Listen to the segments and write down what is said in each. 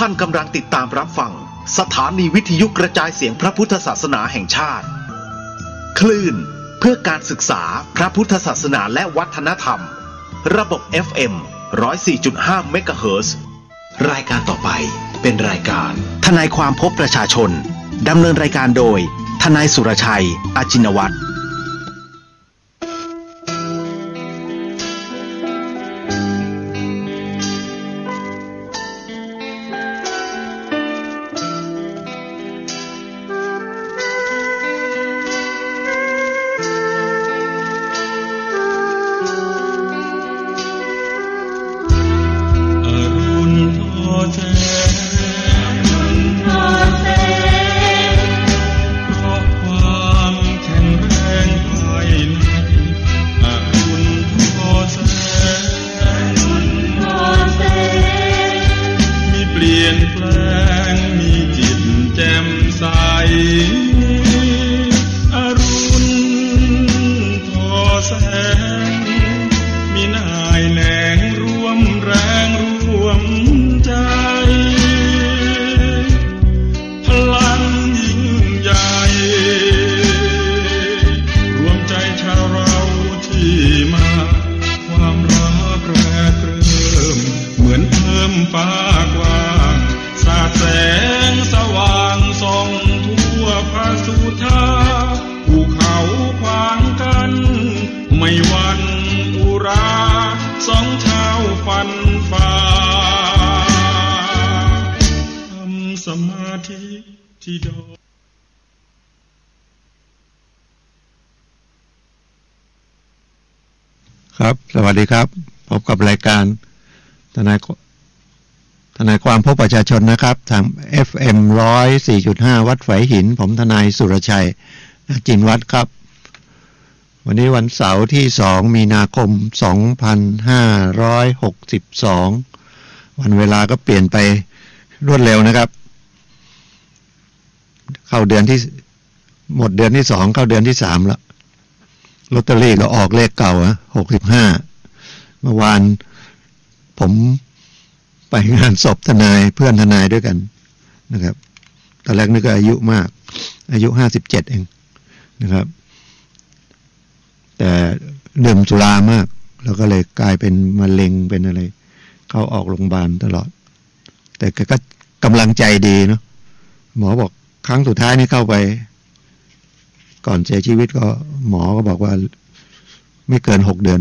ท่านกำลังติดตามรับฟังสถานีวิทยุกระจายเสียงพระพุทธศาสนาแห่งชาติคลื่นเพื่อการศึกษาพระพุทธศาสนาและวัฒนธรรมระบบ FM 104.5 เมกะเฮิรตซ์รายการต่อไปเป็นรายการทนายความพบประชาชนดำเนินรายการโดยทนายสุรชัยอาจินวัตรครับสวัสดีครับพบกับรายการทนายความพบประชาชนนะครับทาง FM 104.5 วัดไฝหินผมทนายสุรชัยจินวัฒน์ครับวันนี้วันเสาร์ที่2มีนาคม2562วันเวลาก็เปลี่ยนไปรวดเร็วนะครับเข้าเดือนที่หมดเดือนที่2เข้าเดือนที่3แล้วลอตเตอรี่ก็ออกเลขเก่า65เมื่อวานผมไปงานศพทนายเพื่อนทนายด้วยกันนะครับตอนแรกนึกว่าอายุมากอายุ57เองนะครับแต่ดื่มสุรามากแล้วก็เลยกลายเป็นมะเร็งเป็นอะไรเข้าออกโรงพยาบาลตลอดแต่ก็กำลังใจดีเนาะหมอบอกครั้งสุดท้ายนี่เข้าไปก่อนเสียชีวิตก็หมอก็บอกว่าไม่เกิน6 เดือน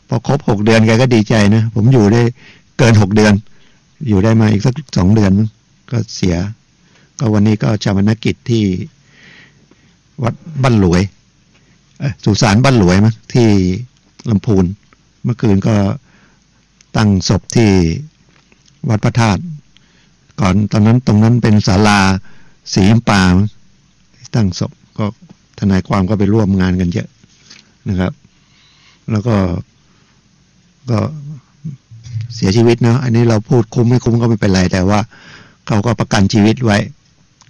พอครบ6 เดือนแกก็ดีใจนะผมอยู่ได้เกิน6 เดือนอยู่ได้มาอีกสัก2 เดือนก็เสียก็วันนี้ก็ชาปนกิจที่วัดบ้านหลวยสุสานบ้านหลวยมั้งที่ลำพูนเมื่อคืนก็ตั้งศพที่วัดพระธาตุก่อนตรงนั้นเป็นศาลาสีป่าตั้งศพก็ทนายความก็ไปร่วมงานกันเยอะนะครับแล้วก็เสียชีวิตเนาะอันนี้เราพูดคุ้มไม่คุ้มก็ไม่เป็นไรแต่ว่าเขาก็ประกันชีวิตไว้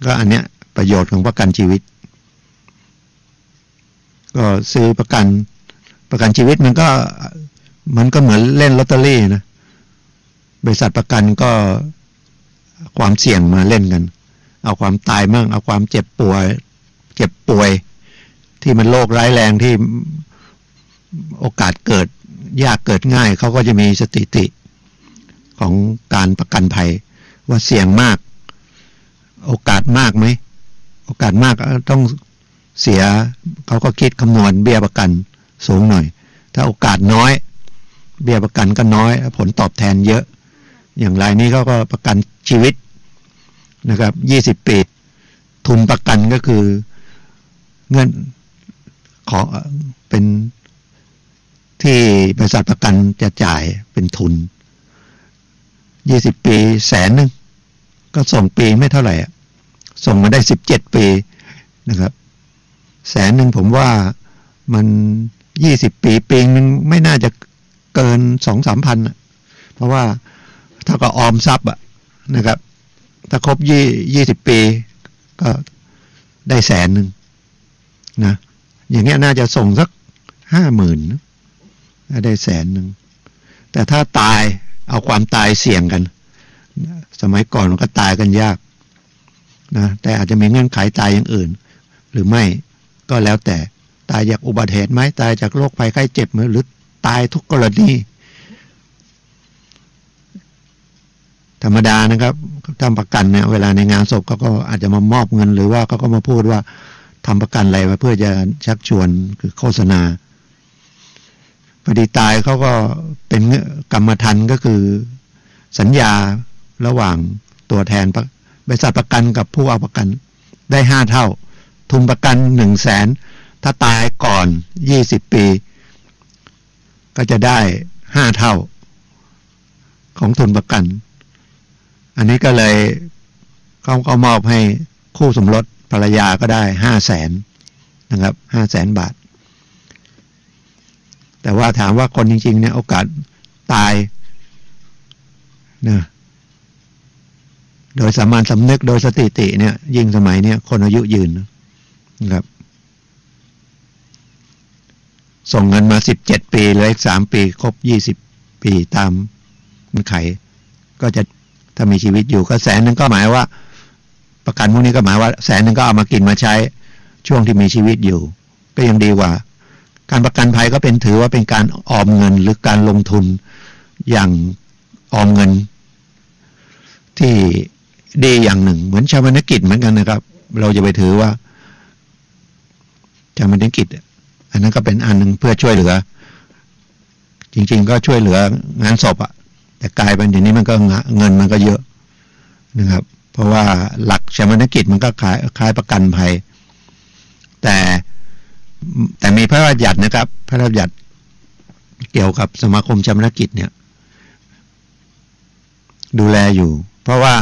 ก็อันเนี้ยประโยชน์ของประกันชีวิตก็ซื้อประกันชีวิตมันก็เหมือนเล่นลอตเตอรี่นะบริษัทประกันก็ความเสี่ยงมาเล่นกันเอาความตายมั่งเอาความเจ็บป่วยที่มันโรคร้ายแรงที่โอกาสเกิดยากเกิดง่ายเขาก็จะมีสถิติของการประกันภัยว่าเสี่ยงมากโอกาสมากไหมโอกาสมากต้องเสียเขาก็คิดคำนวณเบี้ยประกันสูงหน่อยถ้าโอกาสน้อยเบี้ยประกันก็น้อยผลตอบแทนเยอะอย่างรายนี้เขาก็ประกันชีวิตนะครับ20 ปีทุนประกันก็คือเงินขอเป็นที่บริษัทประกันจะจ่ายเป็นทุน20 ปี100,000ก็ส่งปีไม่เท่าไหร่ส่งมาได้17 ปีนะครับ100,000ผมว่ามัน20 ปีนึงไม่น่าจะเกิน 2-3 พันเพราะว่าถ้าก็ออมทรัพย์นะครับถ้าครบ20 ปีก็ได้100,000นะอย่างเงี้ยน่าจะส่งสัก50,000ได้100,000แต่ถ้าตายเอาความตายเสี่ยงกัน สมัยก่อนมันก็ตายกันยากนะแต่อาจจะมีเงื่อนไขตายอย่างอื่นหรือไม่ก็แล้วแต่ตายจากอุบัติเหตุไหมตายจากโรคภัยไข้เจ็บหรือตายทุกกรณีธรรมดานะครับทำประกันเนี่ยเวลาในงานศพเขาก็อาจจะมามอบเงินหรือว่าเขาก็มาพูดว่าทำประกันอะไรมาเพื่อจะชักชวนคือโฆษณาพอดีตายเขาก็เป็นกรรมธรรม์ก็คือสัญญาระหว่างตัวแทนบริษัทประกันกับผู้เอาประกันได้5 เท่าทุนประกัน 100,000 ถ้าตายก่อน20 ปีก็จะได้5 เท่าของทุนประกันอันนี้ก็เลยเขามอบให้คู่สมรสภรรยาก็ได้500,000นะครับ500,000 บาทแต่ว่าถามว่าคนจริงๆเนี่ยโอกาสตายนะโดยสามัญสำนึกโดยสถิติเนี่ยยิ่งสมัยเนี่ยคนอายุยืนนะครับส่งเงินมา17 ปีเหลืออีก3 ปีครบ20 ปีตามเงื่อนไขก็จะถ้ามีชีวิตอยู่ก็100,000ก็หมายว่าประกันพวกนี้ก็หมายว่า100,000ก็เอามากินมาใช้ช่วงที่มีชีวิตอยู่ก็ยังดีกว่าการประกันภัยก็เป็นถือว่าเป็นการออมเงินหรือการลงทุนอย่างออมเงินที่ดีอย่างหนึ่งเหมือนชาปนกิจเหมือนกันนะครับเราจะไปถือว่าชาปนกิจอันนั้นก็เป็นอันหนึ่งเพื่อช่วยเหลือจริงๆก็ช่วยเหลืองานศพอะแต่กลายเป็นอย่างนี้มันก็เงินมันก็เยอะนะครับเพราะว่าหลักชาปนกิจมันก็คล้ายประกันภัยแต่มีพระราชบัญญัตินะครับพระราชบัญญัติเกี่ยวกับสมาคมชาปนกิจเนี่ยดูแลอยู่เพราะว่า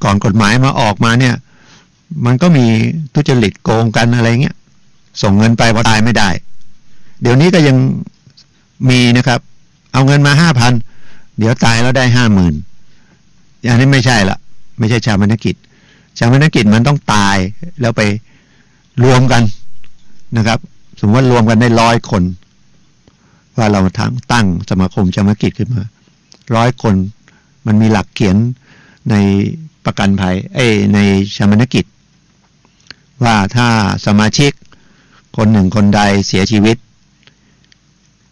ก่อนกฎหมายมาออกมาเนี่ยมันก็มีทุจริตโกงกันอะไรเงี้ยส่งเงินไปพอตายไม่ได้เดี๋ยวนี้ก็ยังมีนะครับเอาเงินมา5,000เดี๋ยวตายแล้วได้50,000อย่างนี้ไม่ใช่ละไม่ใช่ชาปนกิจชาปนกิจมันต้องตายแล้วไปรวมกันนะครับสมมติว่ารวมกันได้100 คนว่าเราตั้งสมาคมชาปนกิจขึ้นมา100 คนมันมีหลักเขียนในประกันภัยในชาปนกิจว่าถ้าสมาชิกคนหนึ่งคนใดเสียชีวิต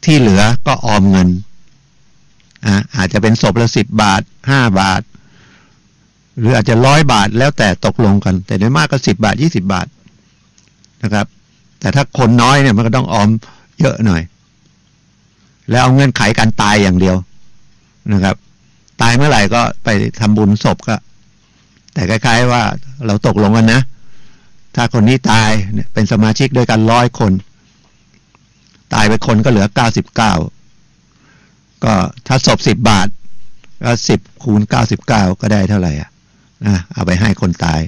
ที่เหลือก็ออมเงินอาจจะเป็นศพละ10 บาท5 บาทหรืออาจจะ100 บาทแล้วแต่ตกลงกันแต่โดยมากก็10 บาท20 บาทนะครับแต่ถ้าคนน้อยเนี่ยมันก็ต้องออมเยอะหน่อยแล้วเอาเงื่อนไขการตายอย่างเดียวนะครับตายเมื่อไหร่ก็ไปทำบุญศพก็แต่คล้ายๆว่าเราตกลงกันนะถ้าคนนี้ตายเป็นสมาชิกด้วยกัน100 คนตายไปคนก็เหลือ99ก็ถ้าศพ10 บาทก็10 คูณ 99ก็ได้เท่าไหร่เอาไปให้คนตาย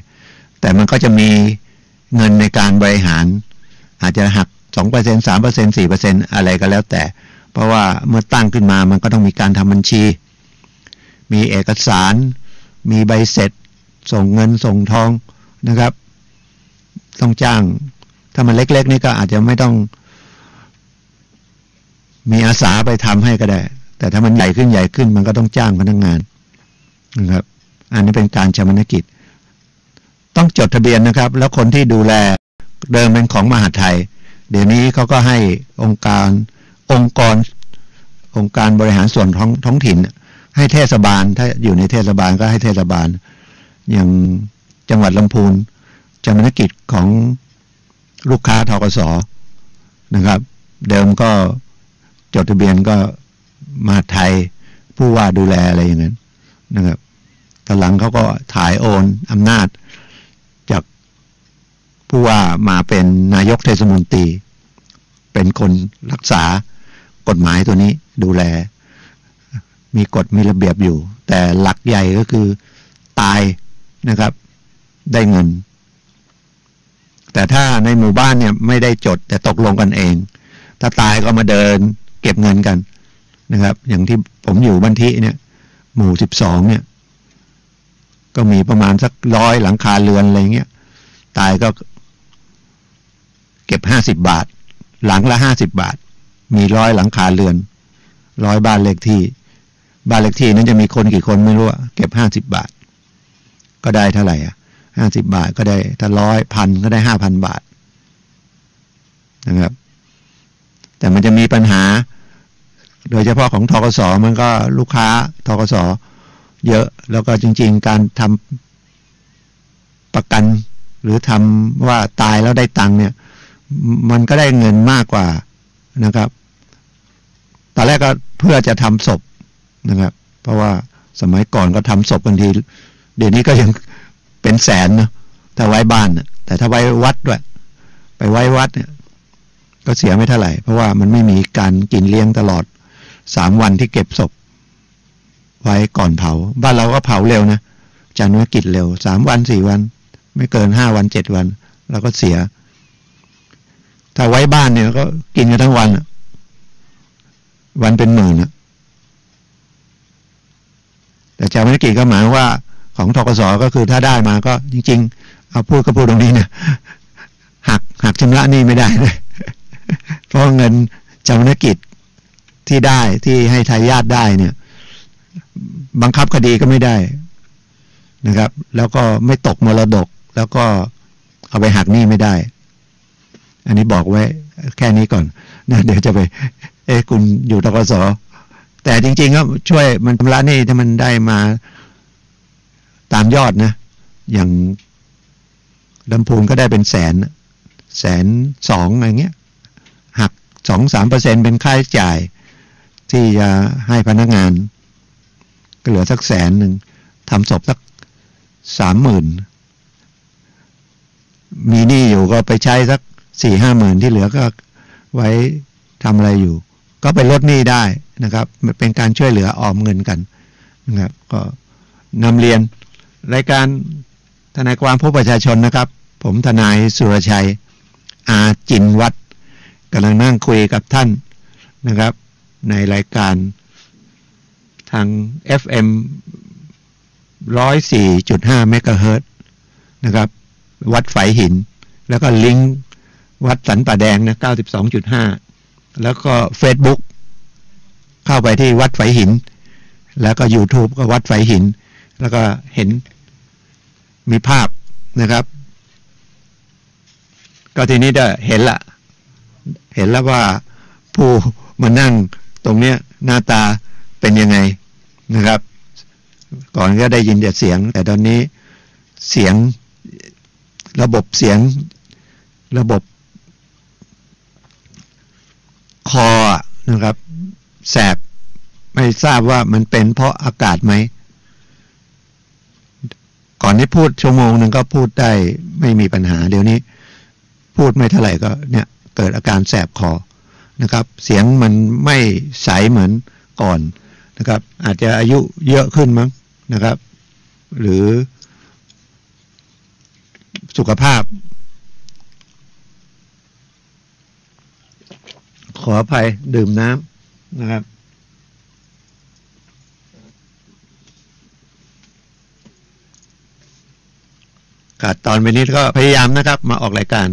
แต่มันก็จะมีเงินในการบริหารอาจจะหัก 2% 3% 4% อะไรก็แล้วแต่เพราะว่าเมื่อตั้งขึ้นมามันก็ต้องมีการทำบัญชีมีเอกสารมีใบเสร็จส่งเงินส่งทองนะครับต้องจ้างถ้ามันเล็กๆนี่ก็อาจจะไม่ต้องมีอาสาไปทำให้ก็ได้แต่ถ้ามันใหญ่ขึ้นมันก็ต้องจ้างพนักงานนะครับอันนี้เป็นการชาปนกิจต้องจดทะเบียนนะครับแล้วคนที่ดูแลเดิมเป็นของมหาดไทยเดี๋ยวนี้เขาก็ให้องค์การบริหารส่วนท้องถิ่นให้เทศบาลถ้าอยู่ในเทศบาลก็ให้เทศบาลอย่างจังหวัดลำพูนชาปนกิจของลูกค้าธกส.นะครับเดิมก็จดทะเบียนก็มหาดไทยผู้ว่าดูแลอะไรอย่างนั้นนะครับตอนหลังเขาก็ถ่ายโอนอำนาจจากผู้ว่ามาเป็นนายกเทศมนตรีเป็นคนรักษากฎหมายตัวนี้ดูแลมีกฎมีระเบียบอยู่แต่หลักใหญ่ก็คือตายนะครับได้เงินแต่ถ้าในหมู่บ้านเนี่ยไม่ได้จดแต่ตกลงกันเองถ้าตายก็มาเดินเก็บเงินกันนะครับอย่างที่ผมอยู่บ้านทิเนี่ยหมู่12เนี่ยก็มีประมาณสัก100 หลังคาเรือนอะไรเงี้ยตายก็เก็บ50 บาทหลังละ50 บาทมี100 หลังคาเรือน100 บ้านเลขที่ บ้านเลขที่นั้นจะมีคนกี่คนไม่รู้เก็บ50 บาทก็ได้เท่าไหร่50 บาทก็ได้ถ้า100,000ก็ได้5,000 บาทนะครับแต่มันจะมีปัญหาโดยเฉพาะของธกส.มันก็ลูกค้าธกส.เยอะแล้วก็จริงๆการทำประกันหรือทำว่าตายแล้วได้ตังค์เนี่ยมันก็ได้เงินมากกว่านะครับตอนแรกก็เพื่อจะทำศพนะครับเพราะว่าสมัยก่อนก็ทำศพกันทีเดี๋ยวนี้ก็ยังเป็นแสนนะถ้าไว้บ้านนะแต่ถ้าไว้วัดด้วยไปไว้วัดเนี่ยก็เสียไม่เท่าไหร่เพราะว่ามันไม่มีการกินเลี้ยงตลอด3 วันที่เก็บศพไว้ก่อนเผาบ้านเราก็เผาเร็วนะจานุกิจเร็ว3 วัน4 วันไม่เกิน5 วัน7 วันแล้วก็เสียถ้าไว้บ้านเนี่ยก็กินกันทั้งวันวันเป็นหมื่นแต่จานุกิจก็หมายว่าของธกส.ก็คือถ้าได้มาก็จริงๆเอาพูดก็พูดตรงนี้เนี่ยหักชำระหนี้ไม่ได้เลยเพราะเงินจานุกิจที่ได้ที่ให้ทายาทได้เนี่ยบังคับคดีก็ไม่ได้นะครับแล้วก็ไม่ตกมรดกแล้วก็เอาไปหักหนี้ไม่ได้อันนี้บอกไว้แค่นี้ก่อนนะเดี๋ยวจะไปคุณอยู่ธกส.แต่จริงๆก็ช่วยมันชำระหนี้ถ้ามันได้มาตามยอดนะอย่างลำพูนก็ได้เป็น102,000อะไรเงี้ยหัก 2-3% เป็นค่าใช้จ่ายที่จะให้พนักงานก็เหลือสัก100,000ทำศพสัก30,000มีหนี้อยู่ก็ไปใช้สัก4-5 หมื่นที่เหลือก็ไว้ทำอะไรอยู่ก็ไปลดหนี้ได้นะครับมันเป็นการช่วยเหลือออมเงินกันนะครับก็นำเรียนรายการทนายความผู้ประชาชนนะครับผมทนายสุรชัยอาจินวัฒน์กำลังนั่งคุยกับท่านนะครับในรายการทาง FM 104.5 เมกะเฮิรตซ์นะครับวัดฝายหินแล้วก็ลิงก์วัดสันป่าแดงนะ 92.5 แล้วก็ Facebook เข้าไปที่วัดฝายหินแล้วก็ YouTube ก็วัดฝายหินแล้วก็เห็นมีภาพนะครับก็ทีนี้ได้เห็นแล้วว่าผู้มานั่งตรงเนี้ยหน้าตาเป็นยังไงนะครับก่อนก็ได้ยินแต่เสียงแต่ตอนนี้เสียงระบบเสียงระบบคอนะครับแสบไม่ทราบว่ามันเป็นเพราะอากาศไหมก่อนที่พูดชั่วโมงนึงก็พูดได้ไม่มีปัญหาเดี๋ยวนี้พูดไม่เท่าไหร่ก็เนี่ยเกิดอาการแสบคอนะครับเสียงมันไม่ใสเหมือนก่อนนะครับอาจจะอายุเยอะขึ้นมั้งนะครับหรือสุขภาพขออภัยดื่มน้ำนะครับขาดตอนไปนิดก็พยายามนะครับมาออกรายการ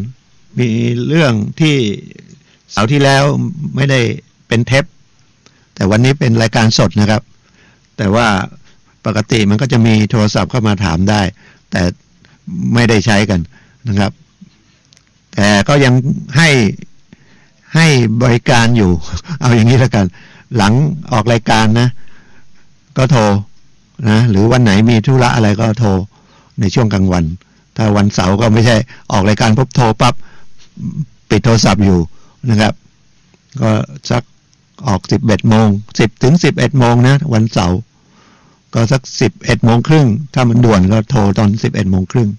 มีเรื่องที่เสาร์ที่แล้วไม่ได้เป็นเทปแต่วันนี้เป็นรายการสดนะครับแต่ว่าปกติมันก็จะมีโทรศัพท์เข้ามาถามได้แต่ไม่ได้ใช้กันนะครับแต่ก็ยังให้บริการอยู่เอาอย่างนี้แล้วกันหลังออกรายการนะก็โทรนะหรือวันไหนมีธุระอะไรก็โทรในช่วงกลางวันถ้าวันเสาร์ก็ไม่ใช่ออกรายการปุ๊บโทรปั๊บปิดโทรศัพท์อยู่นะครับก็สักออก11 โมง10 ถึง 11 โมงนะวันเสาร์ก็สัก11 โมงครึ่งถ้ามันด่วนก็โทรตอน11 โมงครึ่ง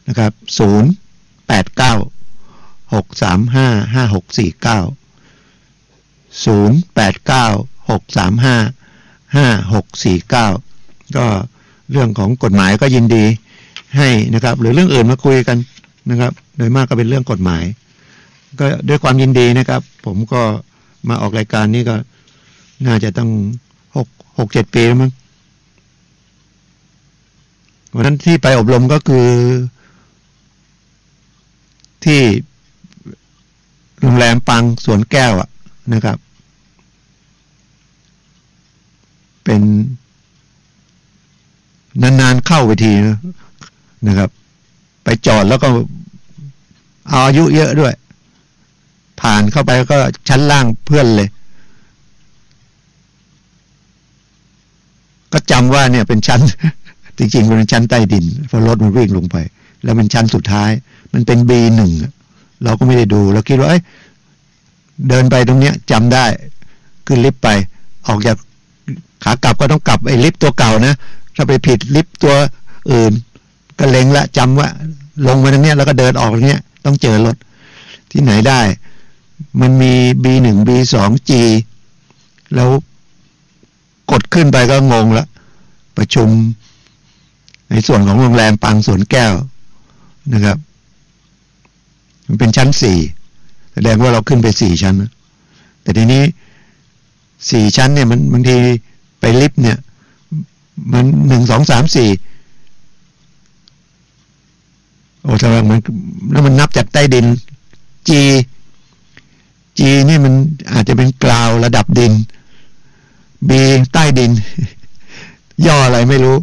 นะครับ089-635-5649 ก็เรื่องของกฎหมายก็ยินดีให้นะครับหรือเรื่องอื่นมาคุยกันนะครับโดยมากก็เป็นเรื่องกฎหมายก็ด้วยความยินดีนะครับผมก็มาออกรายการนี้ก็น่าจะต้อง6-7 ปีแล้วมั้งวันนั้นที่ไปอบรมก็คือที่โรงแรมปังสวนแก้วนะครับเป็น นานๆเข้าไปทีนะครับไปจอดแล้วก็เอาอายุเยอะด้วยผ่านเข้าไปก็ชั้นล่างเพื่อนเลยก็จำว่าเนี่ยเป็นชั้นจริงๆเป็นชั้นใต้ดินเพราะรถมันวิ่งลงไปแล้วมันชั้นสุดท้ายมันเป็น B1 เราก็ไม่ได้ดูเราคิดว่าเดินไปตรงเนี้ยจำได้ขึ้นลิฟต์ไปออกจากขากลับก็ต้องกลับไอ้ลิฟต์ตัวเก่านะถ้าไปผิดลิฟต์ตัวอื่นก็เล็งละจำว่าลงมาตรงเนี้ยแล้วก็เดินออกตรงเนี้ยต้องเจอรถที่ไหนได้มันมี B1 B2 G แล้วกดขึ้นไปก็งงละประชุมในส่วนของโรงแรมปางสวนแก้วนะครับมันเป็นชั้น4แสดงว่าเราขึ้นไป4ชั้นนะแต่ทีนี้4ชั้นเนี่ยมันบางทีไปลิฟต์เนี่ยมัน1 2 3 4โอ้ทำไมมันแล้วมันนับจากใต้ดิน G นี่มันอาจจะเป็นกราวระดับดิน B ใต้ดินย่ออะไรไม่รู้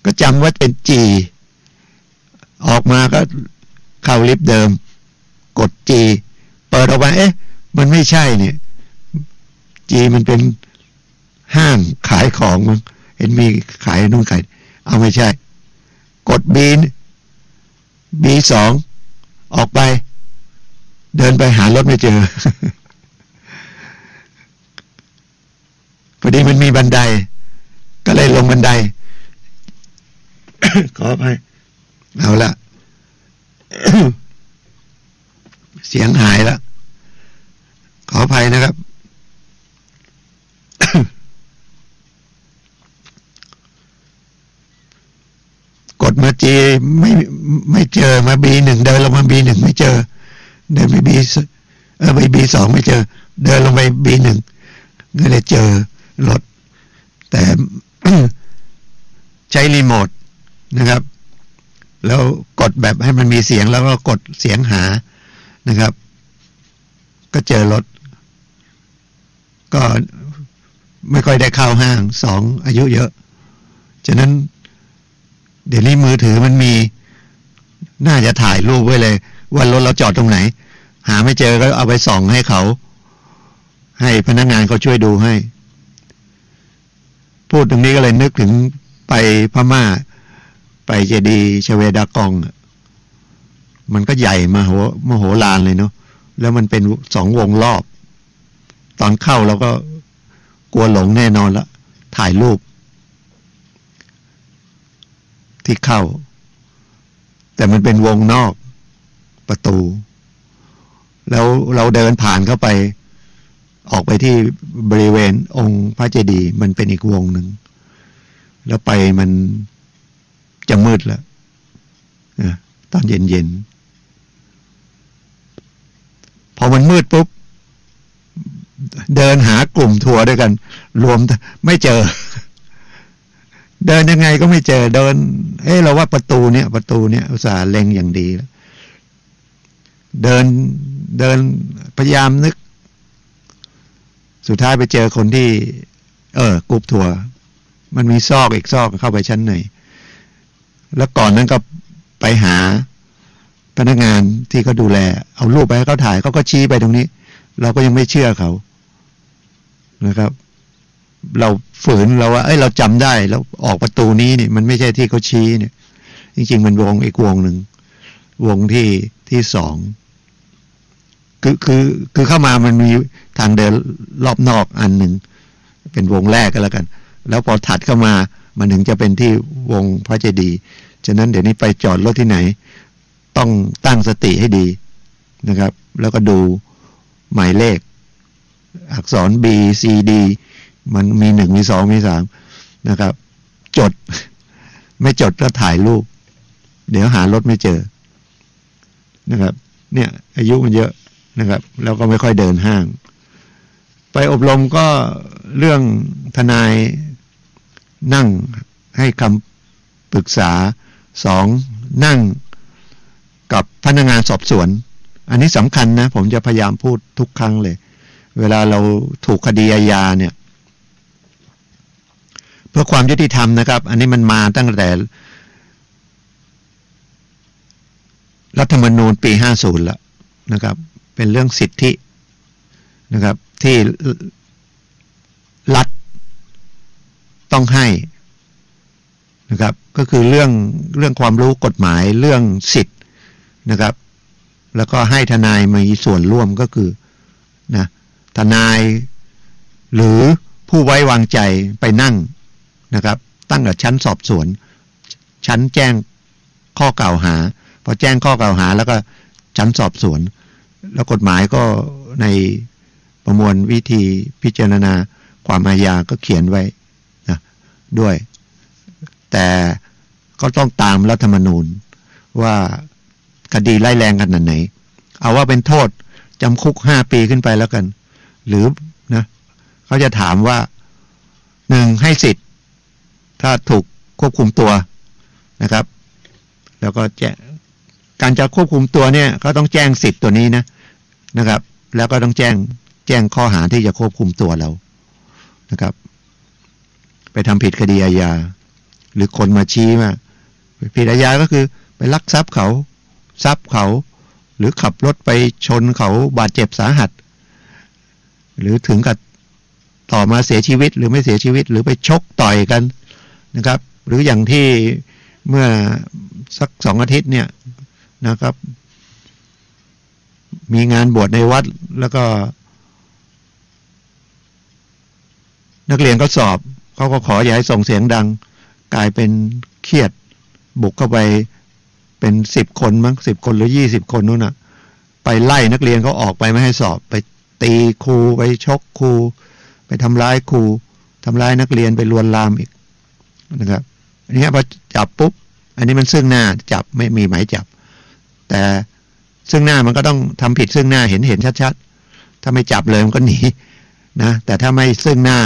ก็จำว่าเป็น G ออกมาก็เข้าลิฟต์เดิมกด G เปิดออกมามันไม่ใช่เนี่ย G มันเป็นห้างขายของมั้งเห็นมีขายนู่นขายเอาไม่ใช่กด B2 ออกไปเดินไปหารถไม่เจอ พอดีมันมีบันไดก็เลยลงบันได ขออภัยเอาละ เสียงหายแล้วขออภัยนะครับ กดมาจีไม่เจอมา B1 เดินลงมา B1 ไม่เจอเดินไป ไป B2 ไม่เจอเดินลงไป B1 ก็เลยเจอรถแต่ ใช้รีโมทนะครับแล้วกดแบบให้มันมีเสียงแล้วก็กดเสียงหานะครับก็เจอรถก็ไม่ค่อยได้เข้าห้าง2อายุเยอะฉะนั้นเดี๋ยวนี้มือถือมันมีน่าจะถ่ายรูปไว้เลยว่ารถเราจอดตรงไหนหาไม่เจอก็เอาไปส่องให้เขาให้พนักงานเขาช่วยดูให้พูดตรงนี้ก็เลยนึกถึงไปพม่าไปเจดีย์ชเวดากองมันก็ใหญ่มโหฬารเลยเนาะแล้วมันเป็น2 วงรอบตอนเข้าเราก็กลัวหลงแน่นอนละถ่ายรูปที่เข้าแต่มันเป็นวงนอกประตูแล้วเราเดินผ่านเข้าไปออกไปที่บริเวณองค์พระเจดีย์มันเป็นอีกวงหนึ่งแล้วไปมันจะมืดแล้วตอนเย็นๆพอมันมืดปุ๊บเดินหากลุ่มทัวร์ด้วยกันรวมไม่เจอเดินยังไงก็ไม่เจอเดินเราว่าประตูเนี้ยอุตส่าห์เล็งอย่างดีแล้วเดินพยายามนึกสุดท้ายไปเจอคนที่กรุ๊ปทัวร์มันมีซอกอีกซอกเข้าไปชั้นไหนแล้วก่อนนั้นก็ไปหาพนักงานที่เขาดูแลเอารูปไปให้เขาถ่ายเขาก็ชี้ไปตรงนี้เราก็ยังไม่เชื่อเขานะครับเราฝืนเราว่าเราจำได้แล้วออกประตูนี้เนี่ยมันไม่ใช่ที่เขาชี้เนี่ยจริงๆมันวงอีกวงหนึ่งวงที่2คือเข้ามามันมีทางเดินรอบนอกอันหนึ่งเป็นวงแรกก็แล้วกันแล้วพอถัดเข้ามามันถึงจะเป็นที่วงพระเจดีย์ฉะนั้นเดี๋ยวนี้ไปจอดรถที่ไหนต้องตั้งสติให้ดีนะครับแล้วก็ดูหมายเลขอักษร B C D มันมี1มี2มี3นะครับจดไม่จดก็ถ่ายรูปเดี๋ยวหารถไม่เจอนะครับเนี่ยอายุมันเยอะนะครับแล้วก็ไม่ค่อยเดินห้างไปอบรมก็เรื่องทนายนั่งให้คำปรึกษา2นั่งกับพนักงานสอบสวนอันนี้สำคัญนะผมจะพยายามพูดทุกครั้งเลยเวลาเราถูกคดีอาญาเนี่ย เพื่อความยุติธรรมนะครับอันนี้มันมาตั้งแต่รัฐธรรมนูญปี50แล้วนะครับเป็นเรื่องสิทธินะครับที่รัฐต้องให้นะครับก็คือเรื่องความรู้กฎหมายเรื่องสิทธินะครับแล้วก็ให้ทนายมีส่วนร่วมก็คือนะทนายหรือผู้ไว้วางใจไปนั่งนะครับตั้งแต่ชั้นสอบสวนชั้นแจ้งข้อกล่าวหาพอแจ้งข้อกล่าวหาแล้วก็ชั้นสอบสวนแล้วกฎหมายก็ในประมวลวิธีพิจารณาความอาญาก็เขียนไว้นะด้วยแต่ก็ต้องตามรัฐธรรมนูญว่าคดีไล่แรงขนาดไหนเอาว่าเป็นโทษจำคุก5 ปีขึ้นไปแล้วกันหรือนะเขาจะถามว่า1ให้สิทธิ์ถ้าถูกควบคุมตัวนะครับแล้วก็การจะควบคุมตัวเนี่ยก็ต้องแจ้งสิทธิ์ตัวนี้นะครับแล้วก็ต้องแจ้งข้อหาที่จะควบคุมตัวเรานะครับไปทำผิดคดีอาญาหรือคนมาชี้ว่าผิดอาญาก็คือไปลักทรัพย์เขาหรือขับรถไปชนเขาบาดเจ็บสาหัสหรือถึงกับต่อมาเสียชีวิตหรือไม่เสียชีวิตหรือไปชกต่อยกันนะครับหรืออย่างที่เมื่อสัก2 อาทิตย์เนี่ยนะครับมีงานบวชในวัดแล้วก็นักเรียนก็สอบเขาก็ขออย่าให้ส่งเสียงดังกลายเป็นเครียดบุกเข้าไปเป็น10 คนมั้ง10 คนหรือ20 คนนู้นน่ะไปไล่นักเรียนเขาออกไปไม่ให้สอบไปตีครูไปชกครูไปทำร้ายครูทำร้ายนักเรียนไปลวนลามอีกนะครับอันนี้พอจับปุ๊บอันนี้มันซึ่งหน้าจับไม่มีหมายจับแต่ซึ่งหน้ามันก็ต้องทำผิดซึ่งหน้าเห็นชัดๆถ้าไม่จับเลยมันก็หนีนะแต่ถ้าไม่ซึ่งหน้า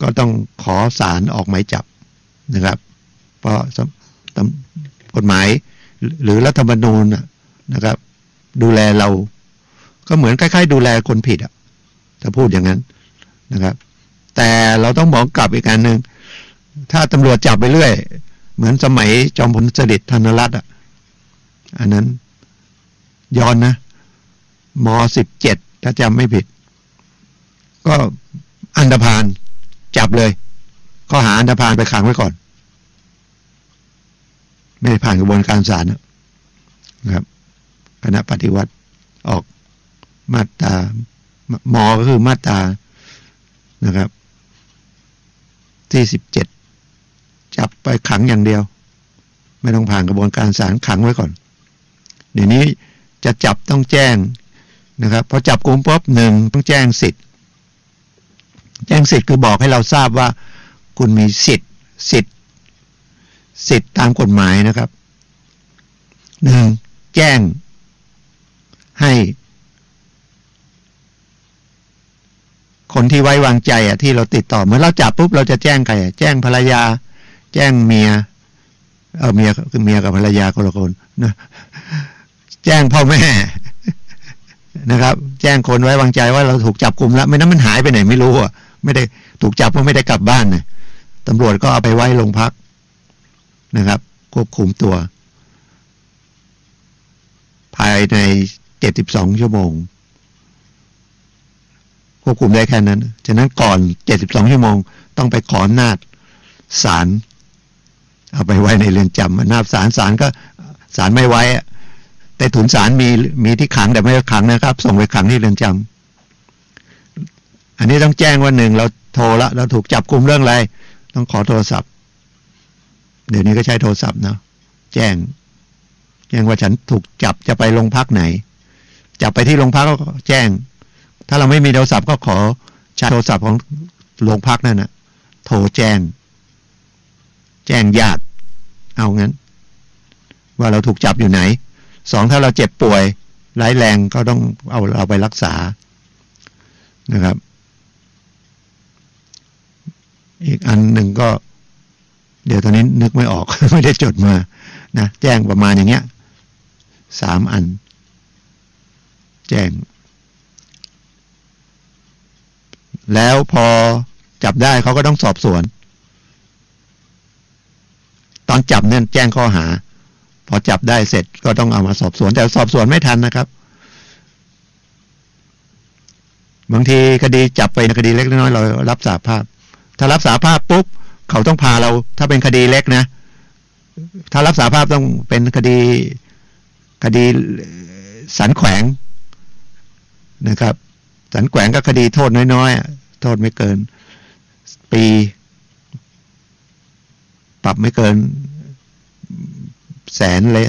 ก็ต้องขอศาลออกหมายจับนะครับเพราะกฎหมายหรือรัฐธรรมนูญนะครับดูแลเราก็เหมือนคล้ายๆดูแลคนผิดถ้าพูดอย่างนั้นนะครับแต่เราต้องมองกลับอีกอันหนึ่งถ้าตำรวจจับไปเรื่อยเหมือนสมัยจอมพลสฤษดิ์ธนรัตน์อันนั้นย้อนนะม.17ถ้าจำไม่ผิดก็อันธพาลจับเลยข้อหาอันธพาลไปขังไว้ก่อนไม่ได้ผ่านกระบวนการศาลนะครับคณะปฏิวัติออกมาตรามก็คือมาตรานะครับที่17จับไปขังอย่างเดียวไม่ต้องผ่านกระบวนการศาลขังไว้ก่อนเดี๋ยวนี้จะจับต้องแจ้งนะครับพอจับกุมปุ๊บ1ต้องแจ้งสิทธิ์คือบอกให้เราทราบว่าคุณมีสิทธิ์ตามกฎหมายนะครับ1แจ้งให้คนที่ไว้วางใจที่เราติดต่อเมื่อเราจับปุ๊บเราจะแจ้งใครแจ้งภรรยาแจ้งเมียเมียกับภรรยาคนละคนนะแจ้งพ่อแม่นะครับแจ้งคนไว้วางใจว่าเราถูกจับกุมแล้วไม่นั้นมันหายไปไหนไม่รู้ไม่ได้ถูกจับก็ไม่ได้กลับบ้านนะตำรวจก็เอาไปไว้โรงพักนะครับควบคุมตัวภายใน72 ชั่วโมงควบคุมได้แค่นั้นฉะนั้นก่อน72 ชั่วโมงต้องไปขออำนาจศาลเอาไปไว้ในเรือนจำอำนาจศาลก็ศาลไม่ไว้แต่ถุนศาลมีที่ขังแต่ไม่ขังนะครับส่งไปขังที่เรือนจำอันนี้ต้องแจ้งว่า1เราโทรละเราถูกจับกุมเรื่องอะไรต้องขอโทรศัพท์เดี๋ยวนี้ก็ใช้โทรศัพท์นะแจ้งว่าฉันถูกจับจะไปโรงพักไหนจับไปที่โรงพักก็แจ้งถ้าเราไม่มีโทรศัพท์ก็ขอใช้โทรศัพท์ของโรงพักนั่นโทรแจ้งญาติเอางั้นว่าเราถูกจับอยู่ไหน2ถ้าเราเจ็บป่วยร้ายแรงก็ต้องเอาเราไปรักษานะครับอีกอันหนึ่งก็เดี๋ยวตอนนี้นึกไม่ออก ไม่ได้จดมานะแจ้งประมาณอย่างเงี้ย3 อันแจ้งแล้วพอจับได้เขาก็ต้องสอบสวน อนจับเนี่ยแจ้งข้อหาพอจับได้เสร็จก็ต้องเอามาสอบสวนแต่สอบสวนไม่ทันนะครับบางทีคดีจับไปคดีเล็กน้อยเรารับสารภาพถ้ารับสารภาพปุ๊บเขาต้องพาเราถ้าเป็นคดีเล็กนะถ้ารับสารภาพต้องเป็นคดีสันแขวงนะครับสันแขวงก็คดีโทษน้อยๆโทษไม่เกินปีปรับไม่เกินแสนเลย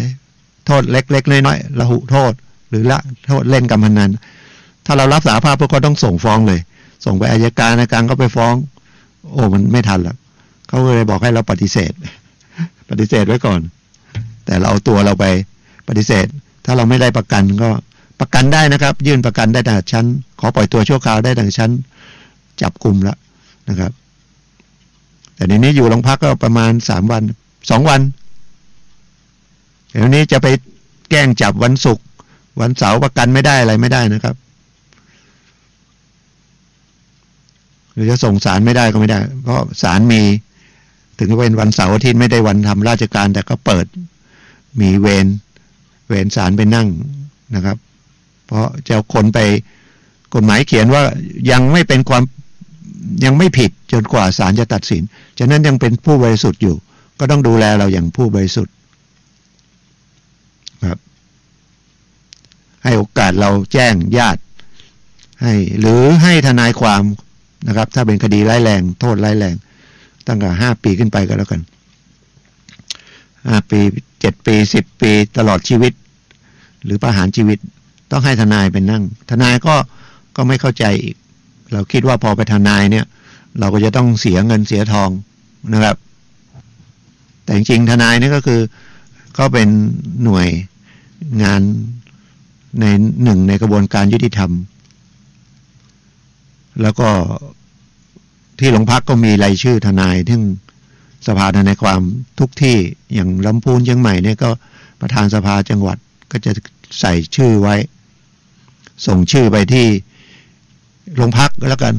โทษเล็กๆน้อยๆระหุโทษหรือละโทษเล่นการพนันถ้าเรารับสารภาพพวกเขาต้องส่งฟ้องเลยส่งไปอัยการก็ไปฟ้องโอ้มันไม่ทันแล้วเขาเลยบอกให้เราปฏิเสธไว้ก่อนแต่เราเอาตัวเราไปปฏิเสธถ้าเราไม่ได้ประกันก็ประกันได้นะครับยื่นประกันได้แต่ชั้นขอปล่อยตัวชั่วคราวได้แต่ชั้นจับกุมแล้วนะครับแต่ในนี้อยู่โรงพักก็ประมาณ3 วัน 2 วันเดี๋ยวนี้จะไปแกล้งจับวันศุกร์วันเสาร์ประกันไม่ได้อะไรไม่ได้นะครับหรือจะส่งศาลไม่ได้ก็ไม่ได้เพราะศาลมีถึงจะเป็นวันเสาร์อาทิตย์ไม่ได้วันทำราชการแต่ก็เปิดมีเวรศาลไปนั่งนะครับเพราะจะเอาคนไปกฎหมายเขียนว่ายังไม่ผิดจนกว่าศาลจะตัดสินฉะนั้นยังเป็นผู้บริสุทธิ์อยู่ก็ต้องดูแลเราอย่างผู้บริสุทธิ์ครับให้โอกาสเราแจ้งญาติให้หรือให้ทนายความนะครับถ้าเป็นคดีร้ายแรงโทษร้ายแรงตั้งแต่5 ปีขึ้นไปก็แล้วกัน5 ปี7 ปี10 ปีตลอดชีวิตหรือประหารชีวิตต้องให้ทนายเป็นนั่งทนายก็ไม่เข้าใจอีกเราคิดว่าพอไปทนายเนี่ยเราก็จะต้องเสียเงินเสียทองนะครับแต่จริงๆทนายนี่ก็คือก็เป็นหน่วยงานในหนึ่งในกระบวนการยุติธรรมแล้วก็ที่โรงพักก็มีรายชื่อทนายที่สภาทนายความทุกที่อย่างลำพูนเชียงใหม่เนี่ยก็ประธานสภาจังหวัดก็จะใส่ชื่อไว้ส่งชื่อไปที่โรงพักแล้วกัน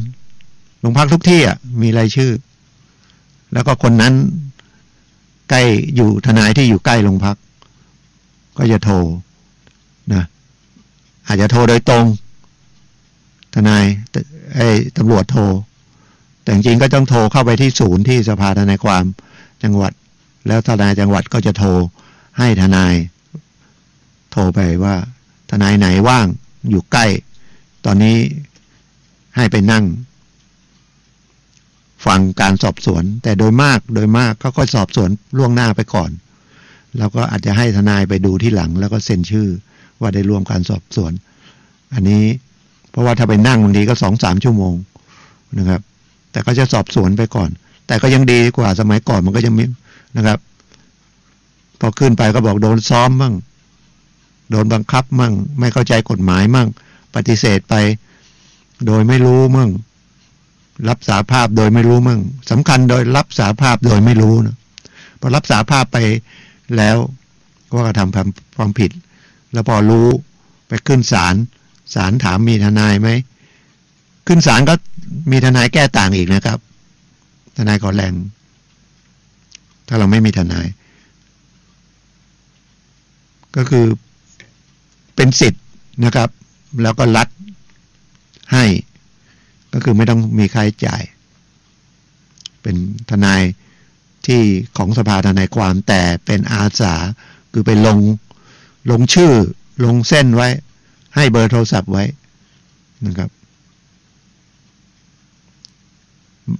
โรงพักทุกที่มีรายชื่อแล้วก็คนนั้นใกล้อยู่ทนายที่อยู่ใกล้โรงพักก็จะโทรนะอาจจะโทรโดยตรงทนายตำรวจโทรแต่จริงๆก็ต้องโทรเข้าไปที่ศูนย์ที่สภาทนายความจังหวัดแล้วทนายจังหวัดก็จะโทรให้ทนายโทรไปว่าทนายไหนว่างอยู่ใกล้ตอนนี้ให้ไปนั่งฟังการสอบสวนแต่โดยมากเขาก็สอบสวนล่วงหน้าไปก่อนแล้วก็อาจจะให้ทนายไปดูที่หลังแล้วก็เซ็นชื่อว่าได้ร่วมการสอบสวนอันนี้เพราะว่าถ้าไปนั่งบางทีก็ 2-3 ชั่วโมงนะครับแต่ก็จะสอบสวนไปก่อนแต่ก็ยังดีกว่าสมัยก่อนมันก็ยังมีนะครับพอขึ้นไปก็บอกโดนซ้อมมั่งโดนบังคับมั่งไม่เข้าใจกฎหมายมั่งปฏิเสธไปโดยไม่รู้มั่งรับสารภาพโดยไม่รู้มั่งสำคัญโดยรับสารภาพโดยไม่รู้นะพอรับสารภาพไปแล้วว่ากระทำความผิดแล้วพอรู้ไปขึ้นศาลถามมีทนายไหมขึ้นศาลก็มีทนายแก้ต่างอีกนะครับทนายขอแรงถ้าเราไม่มีทนายก็คือเป็นสิทธิ์นะครับแล้วก็รัฐให้ก็คือไม่ต้องมีค่าใช้จ่ายเป็นทนายที่ของสภาทนายความแต่เป็นอาสาคือไปลงชื่อลงเส้นไว้ให้เบอร์โทรศัพท์ไว้นะครับ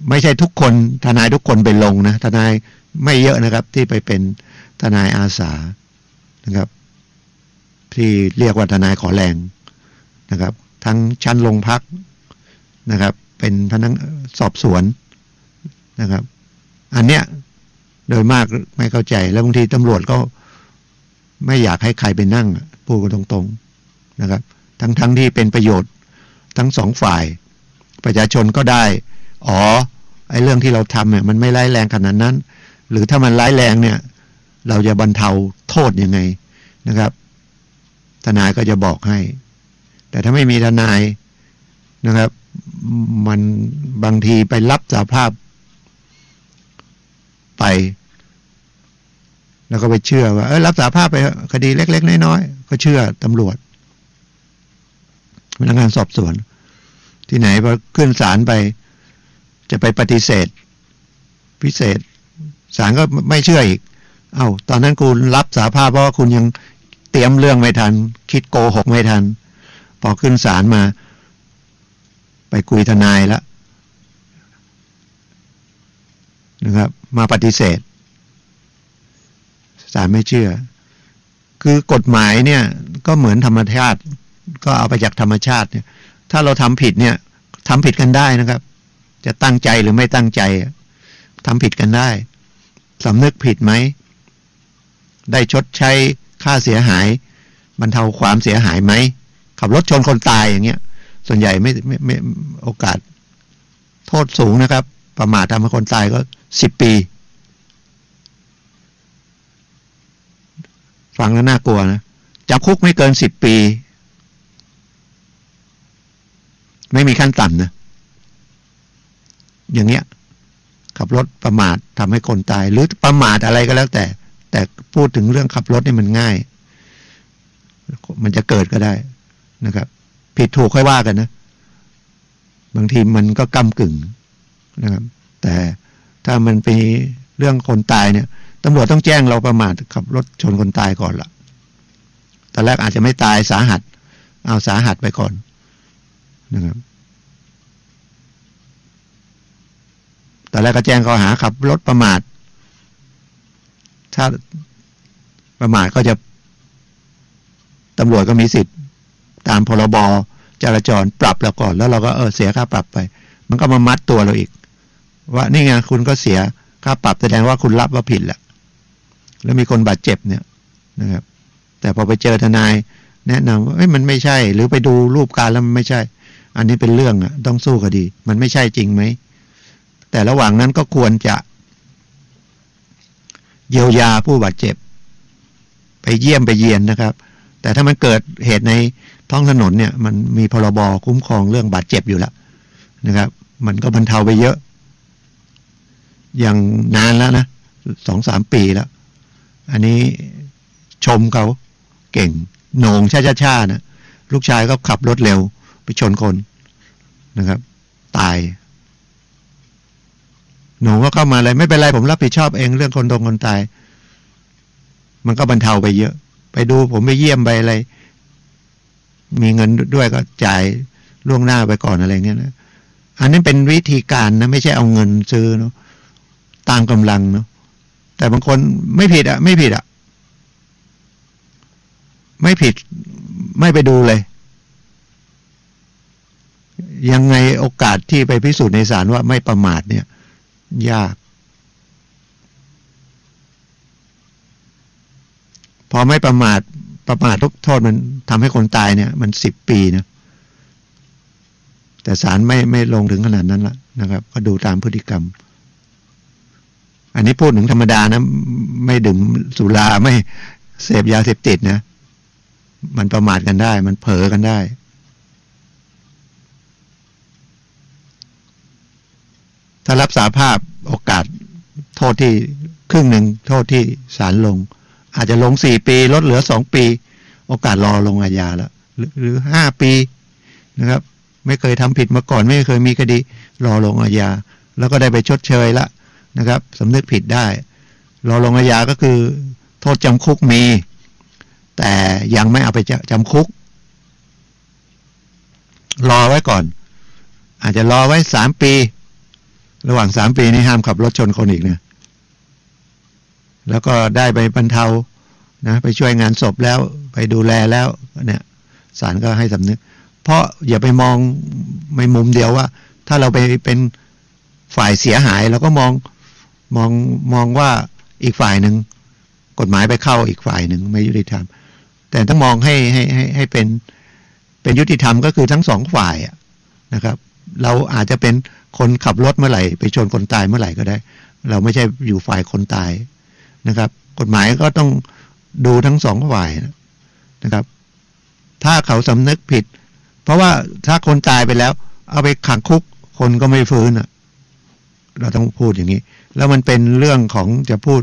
ไม่ใช่ทุกคนทนายทุกคนไปลงนะทนายไม่เยอะนะครับที่ไปเป็นทนายอาสานะครับที่เรียกว่าทนายขอแรงนะครับทั้งชั้นโรงพักนะครับเป็นพนักสอบสวนนะครับอันเนี้ยโดยมากไม่เข้าใจแล้วบางทีตำรวจก็ไม่อยากให้ใครไปนั่งพูดกันตรงๆนะครับทั้งที่เป็นประโยชน์ทั้งสองฝ่ายประชาชนก็ได้ไอ้เรื่องที่เราทำเนี่ยมันไม่ร้ายแรงขนาดนั้นหรือถ้ามันร้ายแรงเนี่ยเราจะบรรเทาโทษยังไงนะครับทนายก็จะบอกให้แต่ถ้าไม่มีทนายนะครับมันบางทีไปรับสารภาพไป แล้วก็ไปเชื่อว่ารับสารภาพไปคดีเล็กๆน้อยๆก็เชื่อตำรวจพนักงานสอบสวนที่ไหนพอขึ้นศาลไปจะไปปฏิเสธพิเศษศาลก็ไม่เชื่ออีกตอนนั้นคุณรับสารภาพเพราะว่าคุณยังเตรียมเรื่องไม่ทันคิดโกหกไม่ทันพอขึ้นศาลมาไปคุยทนายแล้วนะครับมาปฏิเสธศาลไม่เชื่อคือกฎหมายเนี่ยก็เหมือนธรรมชาติก็เอาไปจากธรรมชาติเนี่ยถ้าเราทำผิดเนี่ยทำผิดกันได้นะครับจะตั้งใจหรือไม่ตั้งใจทำผิดกันได้สำนึกผิดไหมได้ชดใช้ค่าเสียหายบรรเทาความเสียหายไหมขับรถชนคนตายอย่างเงี้ยส่วนใหญ่ไม่โอกาสโทษสูงนะครับประมาททำให้คนตายก็10 ปีฟังแล้วน่ากลัวนะจำคุกไม่เกิน10 ปีไม่มีขั้นต่ำนะอย่างเงี้ยขับรถประมาททำให้คนตายหรือประมาทอะไรก็แล้วแต่พูดถึงเรื่องขับรถนี่มันง่ายมันจะเกิดก็ได้นะครับผิดถูกค่อยว่ากันนะบางทีมันก็ก้ำกึ่งนะครับแต่ถ้ามันเป็นเรื่องคนตายเนี่ยตำรวจต้องแจ้งเราประมาทขับรถชนคนตายก่อนละตอนแรกอาจจะไม่ตายสาหัสเอาสาหัสไปก่อนนะครับตอนแรกก็แจ้งข้อหาขับรถประมาทถ้าประมาทก็จะตำรวจก็มีสิทธิ์ตามพรบจราจรปรับเราก่อนแล้วเราก็เสียค่าปรับไปมันก็มามัดตัวเราอีกว่านี่ไงคุณก็เสียค่าปรับแสดงว่าคุณรับว่าผิดแหละแล้วมีคนบาดเจ็บเนี่ยนะครับแต่พอไปเจอทนายแนะนำว่ามันไม่ใช่หรือไปดูรูปการแล้วมันไม่ใช่อันนี้เป็นเรื่องต้องสู้คดีมันไม่ใช่จริงไหมแต่ระหว่างนั้นก็ควรจะเยียวยาผู้บาดเจ็บไปเยี่ยมไปเยียนนะครับแต่ถ้ามันเกิดเหตุในท้องถนนเนี่ยมันมีพรบคุ้มครองเรื่องบาดเจ็บอยู่แล้วนะครับมันก็บรรเทาไปเยอะอย่างนานแล้วนะ 2-3 ปีแล้วอันนี้ชมเขาเก่งโหน่งช้าๆนะลูกชายก็ขับรถเร็วไปชนคนนะครับตายโหน่งก็เข้ามาเลยไม่เป็นไรผมรับผิดชอบเองเรื่องคนตายมันก็บรรเทาไปเยอะไปดูผมไปเยี่ยมไปอะไรมีเงินด้วยก็จ่ายล่วงหน้าไปก่อนอะไรเงี้ยนะอันนี้เป็นวิธีการนะไม่ใช่เอาเงินซื้อเนาะตามกำลังเนาะแต่บางคนไม่ผิดไม่ผิดไม่ผิดไม่ไปดูเลยยังไงโอกาสที่ไปพิสูจน์ในศาลว่าไม่ประมาทเนี่ยยากพอไม่ประมาททุกโทษมันทำให้คนตายเนี่ยมัน10 ปีนะแต่ศาลไม่ลงถึงขนาดนั้นละนะครับก็ดูตามพฤติกรรมอันนี้พูดถึงธรรมดานะไม่ดื่มสุราไม่เสพยาเสพติดนะมันประมาทกันได้มันเผลอกันได้ถ้ารับสารภาพโอกาสโทษที่ครึ่งหนึ่งโทษที่ศาลลงอาจจะลง4 ปีลดเหลือ2 ปีโอกาสรอลงอาญาแล้วหรือ5 ปีนะครับไม่เคยทำผิดมาก่อนไม่เคยมีคดีรอลงอาญาแล้วก็ได้ไปชดเชยละนะครับสำนึกผิดได้รอลงอาญาก็คือโทษจำคุกมีแต่ยังไม่เอาไปจำคุกรอไว้ก่อนอาจจะรอไว้3 ปีระหว่าง3 ปีนี้ห้ามขับรถชนคนอีกนะแล้วก็ได้ไปบรรเทานะไปช่วยงานศพแล้วไปดูแลแล้วเนี่ยศาลก็ให้สำนึกเพราะอย่าไปมองในมุมเดียวว่าถ้าเราไปเป็นฝ่ายเสียหายเราก็มองว่าอีกฝ่ายหนึ่งกฎหมายไปเข้าอีกฝ่ายหนึ่งไม่ยุติธรรมแต่ต้องมองให้เป็นยุติธรรมก็คือทั้ง2 ฝ่ายนะครับเราอาจจะเป็นคนขับรถเมื่อไหร่ไปชนคนตายเมื่อไหร่ก็ได้เราไม่ใช่อยู่ฝ่ายคนตายนะครับกฎหมายก็ต้องดูทั้ง2 ฝ่ายนะครับถ้าเขาสำนึกผิดเพราะว่าถ้าคนตายไปแล้วเอาไปขังคุกคนก็ไม่ฟื้นเราต้องพูดอย่างนี้แล้วมันเป็นเรื่องของจะพูด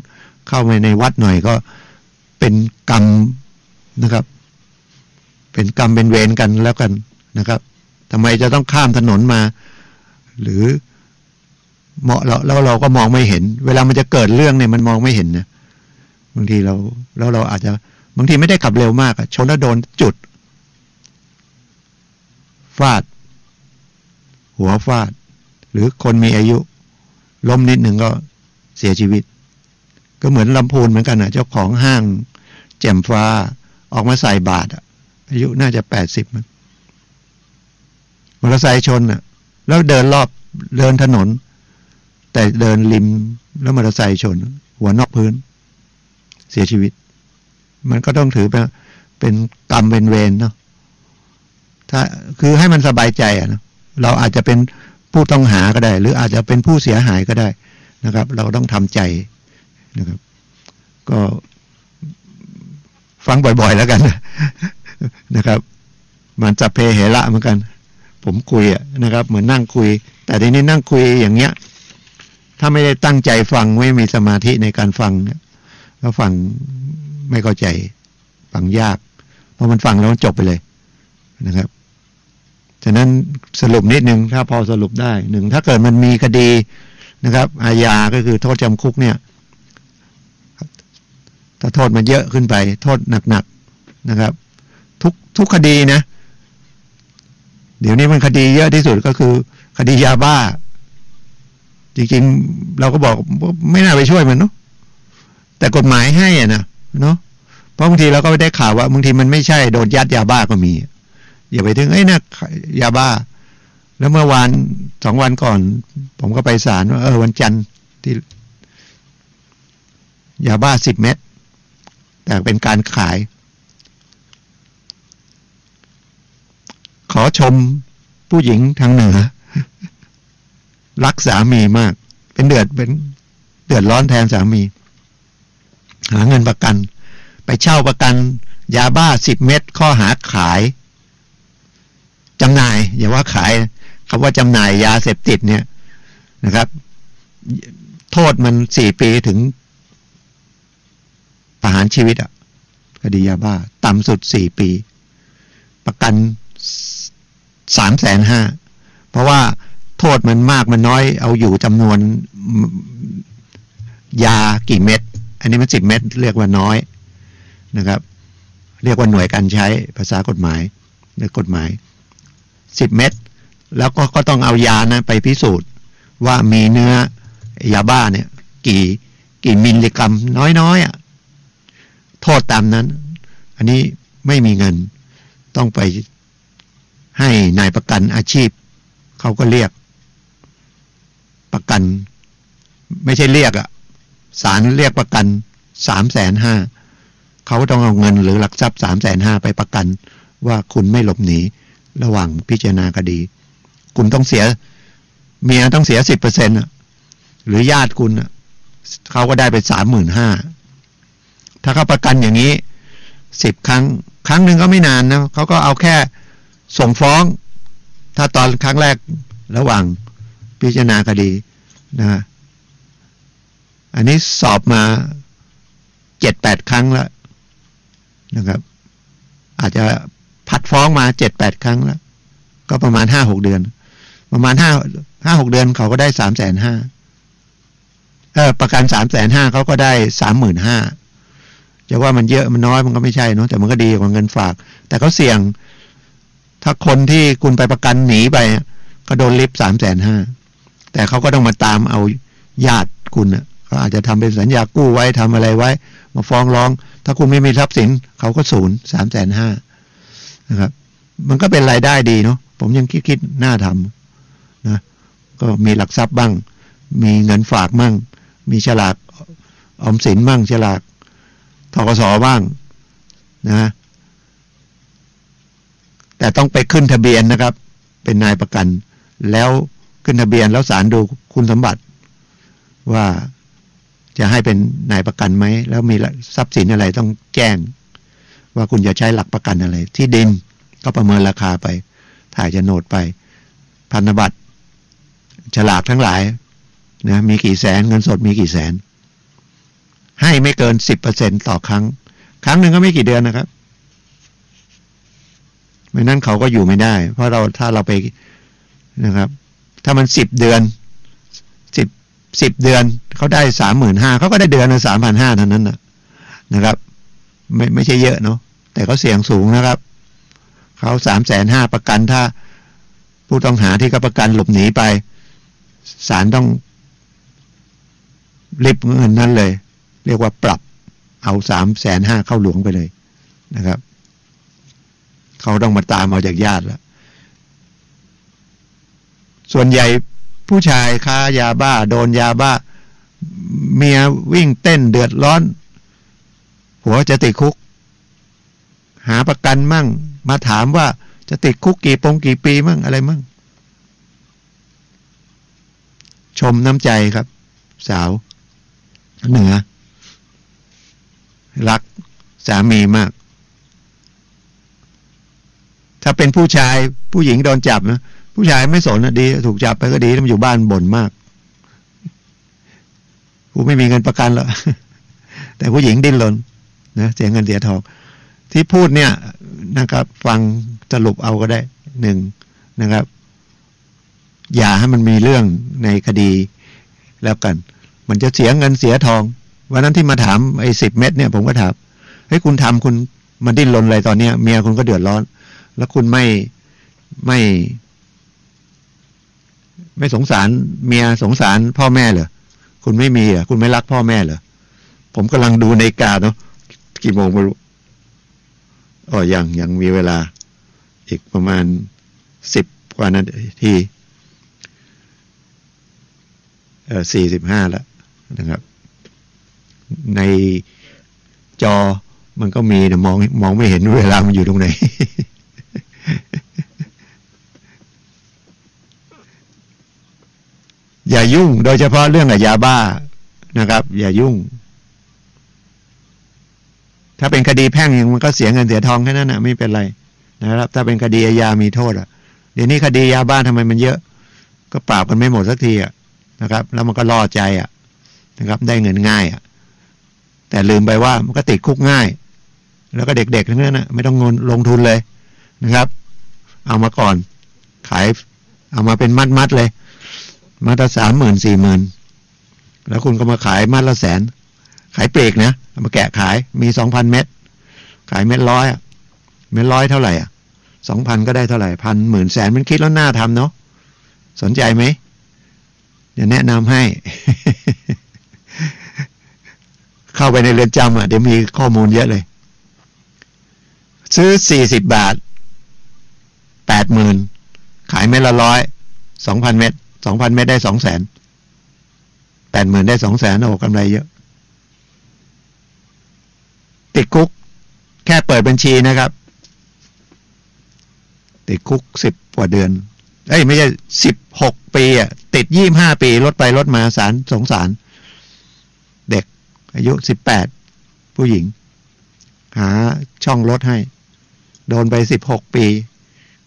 เข้าไปในวัดหน่อยก็เป็นกรรมนะครับเป็นกรรมเป็นเวรกันแล้วกันนะครับทำไมจะต้องข้ามถนนมาหรือเหมาะแล้วเราก็มองไม่เห็นเวลามันจะเกิดเรื่องเนี่ยมันมองไม่เห็นนะบางทีเราอาจจะบางทีไม่ได้ขับเร็วมากชนแล้วโดนจุดฟาดหัวฟาดหรือคนมีอายุล้มนิดหนึ่งก็เสียชีวิตก็เหมือนลำพูนเหมือนกันนะเจ้าของห้างแจ่มฟ้าออกมาใส่บาตรอายุน่าจะ80มันมอเตอร์ไซค์ชนแล้วเดินถนนแต่เดินริมแล้วมอเตอร์ไซค์ชนหัวนอกพื้นเสียชีวิตมันก็ต้องถือเป็นกรรมเป็นเวรเนาะถ้าคือให้มันสบายใจนะเราอาจจะเป็นผู้ต้องหาก็ได้หรืออาจจะเป็นผู้เสียหายก็ได้นะครับเราต้องทำใจนะครับก็ฟังบ่อยๆแล้วกันนะครับมันจะเพเหระเหมือนกันผมคุยนะครับเหมือนนั่งคุยแต่ทีนี้นั่งคุยอย่างเงี้ยถ้าไม่ได้ตั้งใจฟังไม่มีสมาธิในการฟังเนี่ยก็ฟังไม่เข้าใจฟังยากเพราะมันฟังแล้วมันจบไปเลยนะครับฉะนั้นสรุปนิดนึงถ้าพอสรุปได้หนึ่งถ้าเกิดมันมีคดีนะครับอาญาก็คือโทษจำคุกเนี่ยถ้าโทษมันเยอะขึ้นไปโทษหนักๆนะครับทุกคดีนะเดี๋ยวนี้มันคดีเยอะที่สุดก็คือคดียาบ้าจริงๆเราก็บอกไม่น่าไปช่วยมันเนาะแต่กฎหมายให้นะเนาะเพราะบางทีเราก็ได้ข่าวว่าบางทีมันไม่ใช่โดนยัดยาบ้าก็มีอย่าไปถึงนะยาบ้าแล้วเมื่อวาน2 วันก่อนผมก็ไปศาลว่าวันจันทร์ที่ยาบ้า10 เม็ดแต่เป็นการขายขอชมผู้หญิงทางเหนือรักสามีมากเป็นเดือดร้อนแทนสามีหาเงินประกันไปเช่าประกันยาบ้า10 เม็ดข้อหาขายจำหน่ายอย่าว่าขายคำว่าจำหน่ายยาเสพติดเนี่ยนะครับโทษมัน4 ปีถึงประหารชีวิตคดียาบ้าต่ำสุด4 ปีประกัน350,000เพราะว่าโทษมันมากมันน้อยเอาอยู่จำนวนยากี่เม็ดอันนี้มัน10 เม็ดเรียกว่าน้อยนะครับเรียกว่าหน่วยการใช้ภาษากฎหมายในกฎหมาย10 เม็ดแล้วก็ต้องเอายานะไปพิสูจน์ว่ามีเนื้อยาบ้าเนี่ยกี่มิลลิกรัมน้อยโทษตามนั้นอันนี้ไม่มีเงินต้องไปให้นายประกันอาชีพเขาก็เรียกประกันไม่ใช่เรียกศาลเรียกประกัน350,000เขาต้องเอาเงินหรือหลักทรัพย์350,000ไปประกันว่าคุณไม่หลบหนีระหว่างพิจารณาคดีคุณต้องเสียเมียต้องเสีย 10% หรือญาติคุณเขาก็ได้ไป 35,000ถ้าเขาประกันอย่างนี้10 ครั้งหนึ่งก็ไม่นานนะเขาก็เอาแค่ส่งฟ้องถ้าตอนครั้งแรกระหว่างพิจารณาคดีนะอันนี้สอบมา 7-8 ครั้งแล้วนะครับอาจจะผัดฟ้องมา 7-8 ครั้งแล้วก็ประมาณ 5-6 เดือนประมาณ5-6 เดือนเขาก็ได้ 350,000ประกัน 350,000เขาก็ได้ 35,000จะว่ามันเยอะมันน้อยมันก็ไม่ใช่เนาะแต่มันก็ดีกว่าเงินฝากแต่เขาเสี่ยงถ้าคนที่คุณไปประกันหนีไปก็โดนลิฟต์350,000แต่เขาก็ต้องมาตามเอาญาติคุณเขาอาจจะทำเป็นสัญญากู้ไว้ทำอะไรไว้มาฟ้องร้องถ้าคุณไม่มีทรัพย์สินเขาก็ศูนย์350,000นะครับมันก็เป็นรายได้ดีเนาะผมยังคิดน่าทำนะก็มีหลักทรัพย์บ้างมีเงินฝากบ้างมีฉลากออมสินบ้างฉลากธกสบ้างนะแต่ต้องไปขึ้นทะเบียนนะครับเป็นนายประกันแล้วขึ้นทะเบียนแล้วศาลดูคุณสมบัติว่าจะให้เป็นนายประกันไหมแล้วมีทรัพย์สินอะไรต้องแจ้งว่าคุณจะใช้หลักประกันอะไรที่ดินก็ประเมินราคาไปถ่ายโฉนดไปพันธบัตรฉลากทั้งหลายนะมีกี่แสนเงินสดมีกี่แสน ให้ไม่เกิน 10% ต่อครั้งหนึ่งก็ไม่กี่เดือนนะครับไม่นั้นเขาก็อยู่ไม่ได้เพราะถ้าเราไปนะครับถ้ามัน10 เดือน10 เดือนเขาได้ 35,000เขาก็ได้เดือนละ 3,500 เท่านั้นนะครับไม่ใช่เยอะเนาะแต่เขาเสี่ยงสูงนะครับเขา350,000ประกันถ้าผู้ต้องหาที่เขาประกันหลบหนีไปศาลต้องริบเงินนั้นเลยเรียกว่าปรับเอา350,000เข้าหลวงไปเลยนะครับเขาต้องมาตามเอาจากญาติแล้วส่วนใหญ่ผู้ชายค้ายาบ้าโดนยาบ้าเมียวิ่งเต้นเดือดร้อนผัวจะติดคุกหาประกันมั่งมาถามว่าจะติดคุกกี่ปีมั่งอะไรมั่งชมน้ำใจครับสาวเหนือรักสามีมากถ้าเป็นผู้ชายผู้หญิงโดนจับนะผู้ชายไม่สนนะดีถูกจับไปก็ดีมันอยู่บ้านบ่นมากกูไม่มีเงินประกันหรอกแต่ผู้หญิงดิ้นรนนะเสียเงินเสียทองที่พูดเนี่ยนะครับฟังสรุปเอาก็ได้1นะครับอย่าให้มันมีเรื่องในคดีแล้วกันมันจะเสียเงินเสียทองวันนั้นที่มาถามไอ้10 เม็ดเนี่ยผมก็ถามเฮ้ยคุณทำคุณมันดิ้นรนอะไรตอนเนี้ยเมียคุณก็เดือดร้อนแล้วคุณไม่สงสารเมียสงสารพ่อแม่เหรอคุณไม่มีเหรอคุณไม่รักพ่อแม่เหรอผมกำลังดูนาฬิกาเนาะกี่โมงไม่รู้ยังมีเวลาอีกประมาณ10 กว่านาที45แล้วนะครับในจอมันก็มีนะมองไม่เห็นเวลามันอยู่ตรงไหน อย่ายุ่งโดยเฉพาะเรื่องยาบ้านะครับอย่ายุ่งถ้าเป็นคดีแพ่งมันก็เสียเงินเสียทองแค่นั้นนะไม่เป็นไรนะครับถ้าเป็นคดีอาญามีโทษเดี๋ยวนี้คดียาบ้าทำไมมันเยอะก็ปราบกันไม่หมดสักทีนะครับแล้วมันก็ล่อใจนะครับได้เงินง่ายแต่ลืมไปว่ามันก็ติดคุกง่ายแล้วก็เด็กๆทั้งนั้นไม่ต้องลงทุนเลยนะครับเอามาก่อนขายเอามาเป็นมัดเลยมัดละ 30,000 40,000แล้วคุณก็มาขายมัดละ 100,000ขายปลีกนะเอามาแกะขายมี 2,000 เม็ดขายเม็ดร้อยเม็ดร้อยเท่าไหร่2,000ก็ได้เท่าไหร่พันหมื่นแสนมันคิดแล้วน่าทำเนาะสนใจไหมเดี๋ยวแนะนำให้ เข้าไปในเรือนจำเดี๋ยวมีข้อมูลเยอะเลยซื้อ40 บาท 80,000ขายเม็ดละ100 2,000 เม็ด2,000 เม็ดได้ 200,000 80,000ได้ 200,000โอ้กำไรเยอะติดคุกแค่เปิดบัญชีนะครับติดคุก10 กว่าเดือนไม่ใช่16 ปีติด25 ปีลดไปลดมาศาลสงสารเด็กอายุ18ผู้หญิงหาช่องลดให้โดนไป16 ปี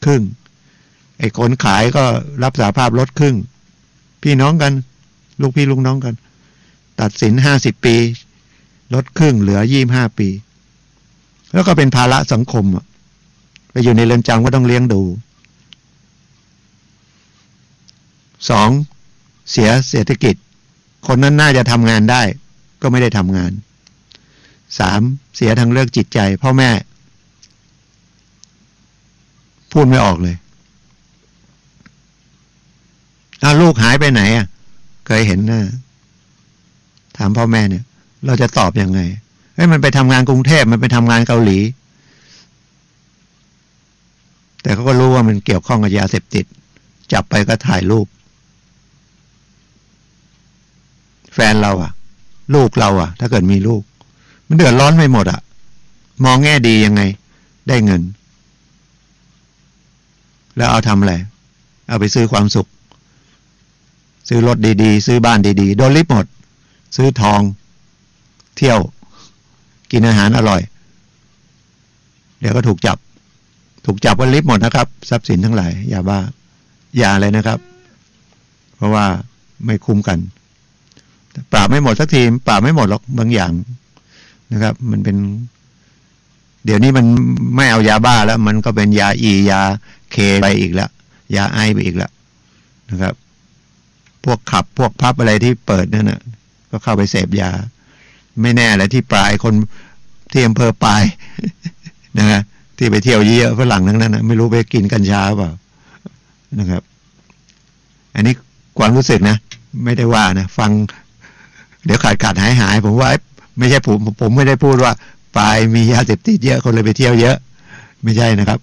ครึ่งไอ้คนขายก็รับสารภาพลดครึ่งพี่น้องกันลูกพี่ลูกน้องกันตัดสิน50 ปีลดครึ่งเหลือ25 ปีแล้วก็เป็นภาระสังคมไปอยู่ในเรือนจำก็ต้องเลี้ยงดู2เสียเศรษฐกิจคนนั้นน่าจะทำงานได้ก็ไม่ได้ทำงาน3เสียทางเรื่องจิตใจพ่อแม่พูดไม่ออกเลยลูกหายไปไหนเคยเห็นนะถามพ่อแม่เนี่ยเราจะตอบยังไงมันไปทำงานกรุงเทพมันไปทำงานเกาหลีแต่เขาก็รู้ว่ามันเกี่ยวข้องกับยาเสพติดจับไปก็ถ่ายรูปแฟนเราลูกเราถ้าเกิดมีลูกมันเดือดร้อนไปหมดมองแง่ดียังไงได้เงินแล้วเอาทำอะไรเอาไปซื้อความสุขซื้อรถดีๆซื้อบ้านดีๆโดนริบหมดซื้อทองเที่ยวกินอาหารอร่อยเดี๋ยวก็ถูกจับก็ริบหมดนะครับทรัพย์สินทั้งหลายอย่าบ้าอย่าเลยนะครับเพราะว่าไม่คุ้มกัน ปราบไม่หมดสักทีปราบไม่หมดหรอกบางอย่างนะครับมันเป็นเดี๋ยวนี้มันไม่เอายาบ้าแล้วมันก็เป็นยาอียาเคไปอีกแล้วยาไอไปอีกแล้วนะครับพวกขับพวกพับอะไรที่เปิดนั่นนะก็เข้าไปเสพยาไม่แน่แหละที่ปลายคนที่อำเภอปลายนะฮะที่ไปเที่ยวเยอะฝรั่งทั้งนั้นนะไม่รู้ไปกินกัญชาเปล่านะครับอันนี้ความรู้สึกนะไม่ได้ว่านะฟังเดี๋ยวขาดหายผมว่าไม่ใช่ผมไม่ได้พูดว่าปลายมียาเสพติดเยอะคนเลยไปเที่ยวเยอะไม่ใช่นะครับ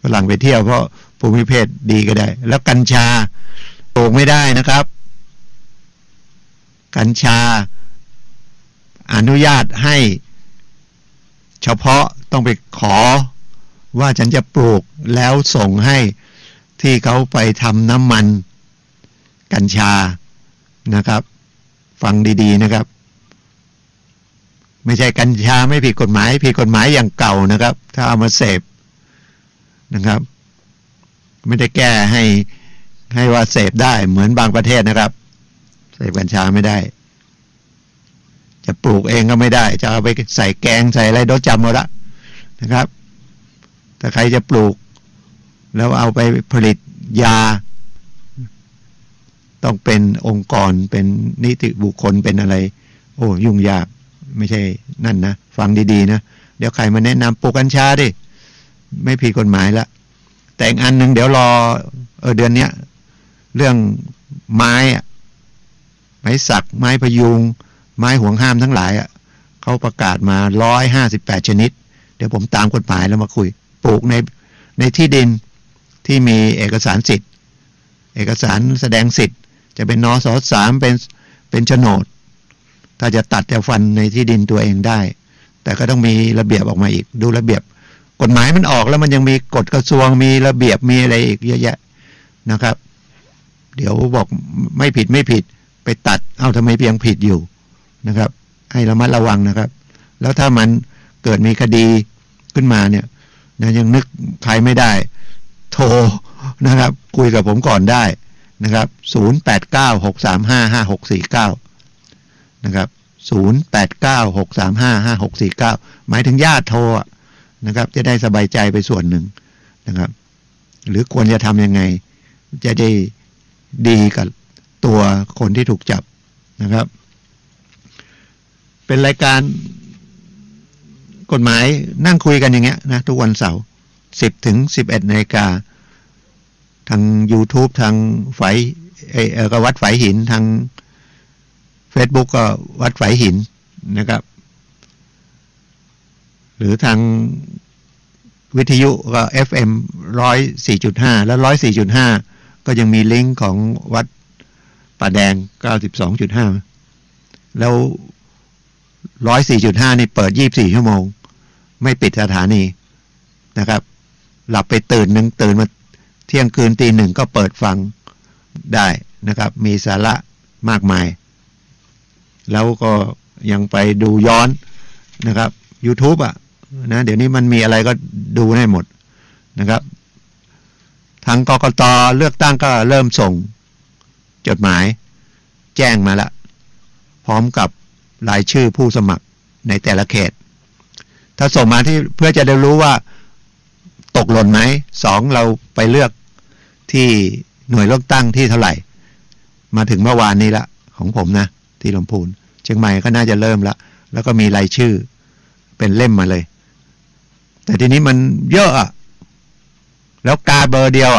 ฝรั่งไปเที่ยวเพราะภูมิเพศดีก็ได้แล้วกัญชาปลูกไม่ได้นะครับกัญชาอนุญาตให้เฉพาะต้องไปขอว่าฉันจะปลูกแล้วส่งให้ที่เขาไปทำน้ำมันกัญชานะครับฟังดีๆนะครับไม่ใช่กัญชาไม่ผิดกฎหมายผิดกฎหมายอย่างเก่านะครับถ้าเอามาเสพนะครับไม่ได้แก้ให้ว่าเสพได้เหมือนบางประเทศนะครับเสพกัญชาไม่ได้จะปลูกเองก็ไม่ได้จะเอาไปใส่แกงใส่อะไรโดนจำหมดละนะครับถ้าใครจะปลูกแล้วเอาไปผลิตยาต้องเป็นองค์กรเป็นนิติบุคคลเป็นอะไรโอ้ยุ่งยากไม่ใช่นั่นนะฟังดีๆนะเดี๋ยวใครมาแนะนำปลูกกัญชาดิไม่ผิดกฎหมายละแต่อีกอันหนึ่งเดี๋ยวรอเดือนนี้เรื่องไม้สักไม้พยุงไม้ห่วงห้ามทั้งหลายเขาประกาศมา158ชนิดเดี๋ยวผมตามกฎหมายแล้วมาคุยปลูกในที่ดินที่มีเอกสารสิทธิ์เอกสารแสดงสิทธิ์จะเป็นนส.3เป็นโฉนดถ้าจะตัดจะฟันในที่ดินตัวเองได้แต่ก็ต้องมีระเบียบออกมาอีกดูระเบียบกฎหมายมันออกแล้วมันยังมีกฎกระทรวงมีระเบียบมีอะไรอีกเยอะแยะนะครับเดี๋ยวบอกไม่ผิดไปตัดทำไมเพียงผิดอยู่นะครับให้ระมัดระวังนะครับแล้วถ้ามันเกิดมีคดีขึ้นมาเนี่ยนะยังนึกใครไม่ได้โทรนะครับคุยกับผมก่อนได้นะครับ0896355649นะครับ0896355649หมายถึงญาติโทรนะครับจะได้สบายใจไปส่วนหนึ่งนะครับหรือควรจะทำยังไงจะได้ดีกับตัวคนที่ถูกจับนะครับเป็นรายการกฎหมายนั่งคุยกันอย่างเงี้ยนะทุกวันเสาร์10 ถึง 11 นาฬิกาทาง YouTube ทางก็วัดฝายหินทาง Facebook ก็วัดฝายหินนะครับหรือทางวิทยุก็ FM 104.5 แล้ว 104.5 ก็ยังมีลิงก์ของวัดป่าแดง 92.5 แล้ว 104.5 นี่เปิด24ชั่วโมงไม่ปิดสถานีนะครับหลับไปตื่นมาเที่ยงคืนตีหนึ่งก็เปิดฟังได้นะครับมีสาระมากมายแล้วก็ยังไปดูย้อนนะครับ YouTube นะเดี๋ยวนี้มันมีอะไรก็ดูได้หมดนะครับทางกกต.เลือกตั้งก็เริ่มส่งจดหมายแจ้งมาแล้วพร้อมกับรายชื่อผู้สมัครในแต่ละเขตถ้าส่งมาที่เพื่อจะได้รู้ว่าตกหล่นไหม2เราไปเลือกที่หน่วยเลือกตั้งที่เท่าไหร่มาถึงเมื่อวานนี้ละของผมนะที่ลำพูนเชียงใหม่ก็น่าจะเริ่มละแล้วก็มีรายชื่อเป็นเล่มมาเลยแต่ทีนี้มันเยอะแล้วกาเบอร์เดียว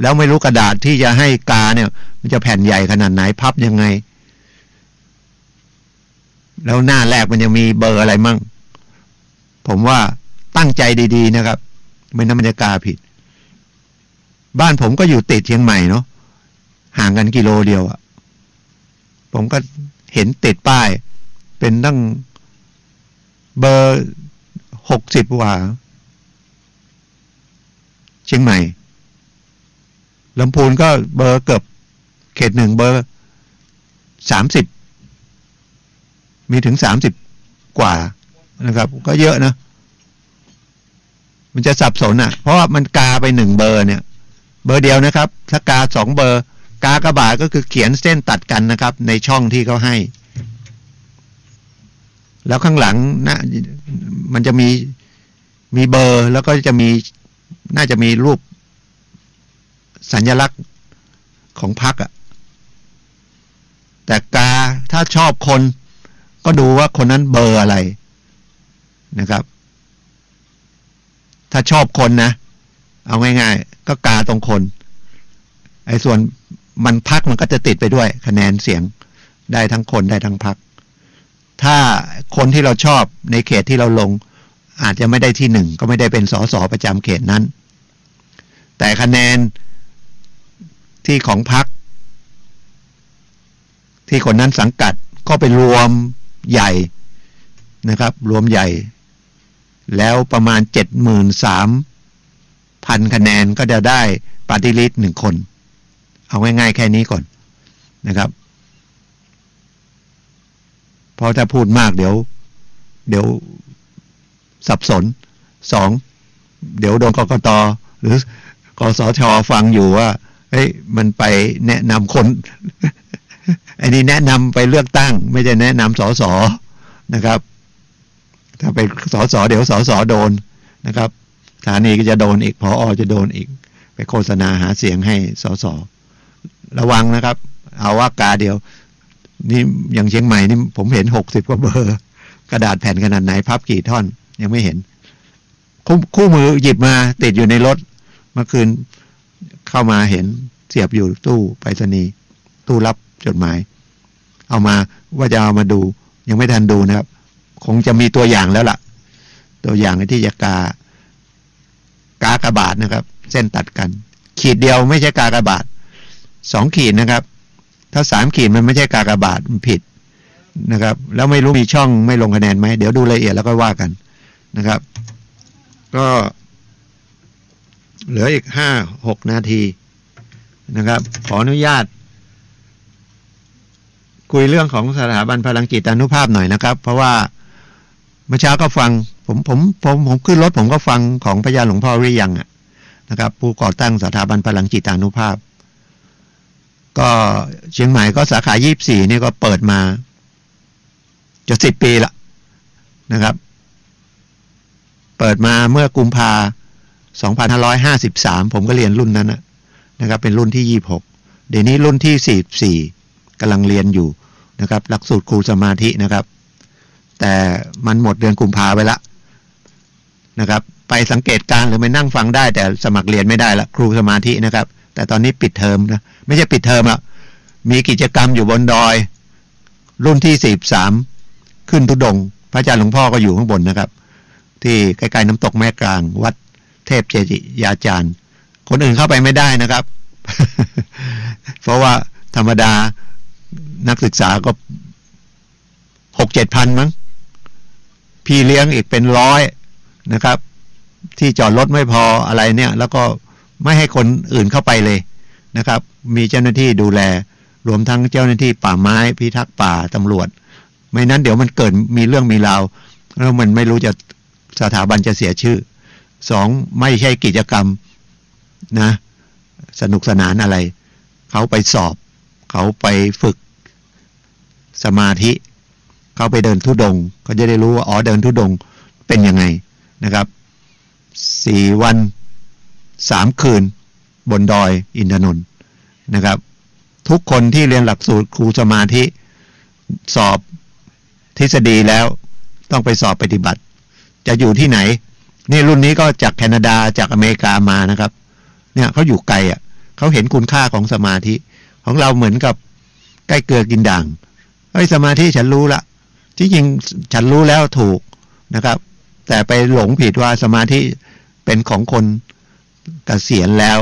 แล้วไม่รู้กระดาษที่จะให้กาเนี่ยมันจะแผ่นใหญ่ขนาดไหนพับยังไงแล้วหน้าแรกมันยังมีเบอร์อะไรมั่งผมว่าตั้งใจดีๆนะครับไม่นั้นมันจะกาผิดบ้านผมก็อยู่ติดเชียงใหม่เนาะห่างกันกิโลเดียวผมก็เห็นติดป้ายเป็นตั้งเบอร์60กว่าเชียงใหม่ลำพูนก็เบอร์เกือบเขต1เบอร์30มีถึง30กว่านะครับก็เยอะนะมันจะสับสนเพราะว่ามันกาไป1เบอร์เนี่ยเบอร์เดียวนะครับถ้ากา2เบอร์ กากบาทก็คือเขียนเส้นตัดกันนะครับในช่องที่เขาให้แล้วข้างหลังนะมันจะมีเบอร์แล้วก็จะมีน่าจะมีรูปสัญลักษณ์ของพรรคอ่ะแต่กาถ้าชอบคนก็ดูว่าคนนั้นเบอร์อะไรนะครับถ้าชอบคนนะเอาง่ายๆก็กาตรงคนไอ้ส่วนมันพรรคมันก็จะติดไปด้วยคะแนนเสียงได้ทั้งคนได้ทั้งพรรคถ้าคนที่เราชอบในเขตที่เราลงอาจจะไม่ได้ที่หนึ่งก็ไม่ได้เป็นสสประจำเขตนั้นแต่คะแนนที่ของพรรคที่คนนั้นสังกัดก็เป็นรวมใหญ่นะครับรวมใหญ่แล้วประมาณ 73,000 คะแนนก็จะได้ปาร์ตี้ลิสต์1 คนเอาง่ายๆแค่นี้ก่อนนะครับเพราะถ้าพูดมากเดี๋ยวสับสน2เดี๋ยวโดนกกต.หรือกสช.ฟังอยู่ว่าเฮ้ยมันไปแนะนำคน อันนี้แนะนำไปเลือกตั้งไม่ใช่แนะนำสสนะครับถ้าไปสสเดี๋ยวสสโดนนะครับสถานีก็จะโดนอีกผอ.จะโดนอีกไปโฆษณาหาเสียงให้สสระวังนะครับเอาว่ากาเดียวนี่อย่างเชียงใหม่นี่ผมเห็น60 กว่าเบอร์กระดาษแผ่นขนาดไหนพับกี่ท่อนยังไม่เห็นคู่มือหยิบมาติดอยู่ในรถเมื่อคืนเข้ามาเห็นเสียบอยู่ตู้ไปรษณีย์ตู้รับจดหมายเอามาว่าจะเอามาดูยังไม่ทันดูนะครับคงจะมีตัวอย่างแล้วล่ะตัวอย่างที่จะกากบาทนะครับเส้นตัดกันขีดเดียวไม่ใช่กากบาท2 ขีดนะครับถ้า3 ขีดมันไม่ใช่กากบาทมันผิดนะครับแล้วไม่รู้มีช่องไม่ลงคะแนนไหมเดี๋ยวดูรายละเอียดแล้วก็ว่ากันนะครับก็เหลืออีก5-6 นาทีนะครับขออนุญาตคุยเรื่องของสถาบันพลังจิตานุภาพหน่อยนะครับเพราะว่าเมื่อเช้าก็ฟังผมขึ้นรถผมก็ฟังของพระยาหลวงพ่อวิริยังนะครับผู้ก่อตั้งสถาบันพลังจิตานุภาพก็เชียงใหม่ก็สาขา24นี่ก็เปิดมาจะ10 ปีละนะครับเปิดมาเมื่อกุมภา2553ผมก็เรียนรุ่นนั้นนะครับเป็นรุ่นที่26เดี๋ยวนี้รุ่นที่44กำลังเรียนอยู่นะครับหลักสูตรครูสมาธินะครับแต่มันหมดเดือนกุมภาไปละนะครับไปสังเกตการหรือไปนั่งฟังได้แต่สมัครเรียนไม่ได้ละครูสมาธินะครับแต่ตอนนี้ปิดเทอมนะไม่ใช่ปิดเทอมละมีกิจกรรมอยู่บนดอยรุ่นที่43ขึ้นธุดงค์พระอาจารย์หลวงพ่อก็อยู่ข้างบนนะครับที่ใกล้ๆน้ำตกแม่กลางวัดเทพเจจิยาจารย์คนอื่นเข้าไปไม่ได้นะครับ เพราะว่าธรรมดานักศึกษาก็ 6-7 พันมั้งพี่เลี้ยงอีกเป็น100นะครับที่จอดรถไม่พออะไรเนี่ยแล้วก็ไม่ให้คนอื่นเข้าไปเลยนะครับมีเจ้าหน้าที่ดูแลรวมทั้งเจ้าหน้าที่ป่าไม้พิทักษ์ป่าตำรวจไม่นั้นเดี๋ยวมันเกิดมีเรื่องมีราวแล้วมันไม่รู้จะสถาบันจะเสียชื่อ2ไม่ใช่กิจกรรมนะสนุกสนานอะไรเขาไปสอบเขาไปฝึกสมาธิเขาไปเดินธุดงค์เขาจะได้รู้ว่าอ๋อเดินธุดงค์เป็นยังไงนะครับ4 วัน 3 คืนบนดอยอินทนนท์นะครับทุกคนที่เรียนหลักสูตรครูสมาธิสอบทฤษฎีแล้วต้องไปสอบปฏิบัติจะอยู่ที่ไหนนี่รุ่นนี้ก็จากแคนาดาจากอเมริกามานะครับเนี่ยเขาอยู่ไกลเขาเห็นคุณค่าของสมาธิของเราเหมือนกับใกล้เกลือกินด่างเฮ้ยสมาธิฉันรู้ละจริงๆฉันรู้แล้วถูกนะครับแต่ไปหลงผิดว่าสมาธิเป็นของคนเกษียณแล้ว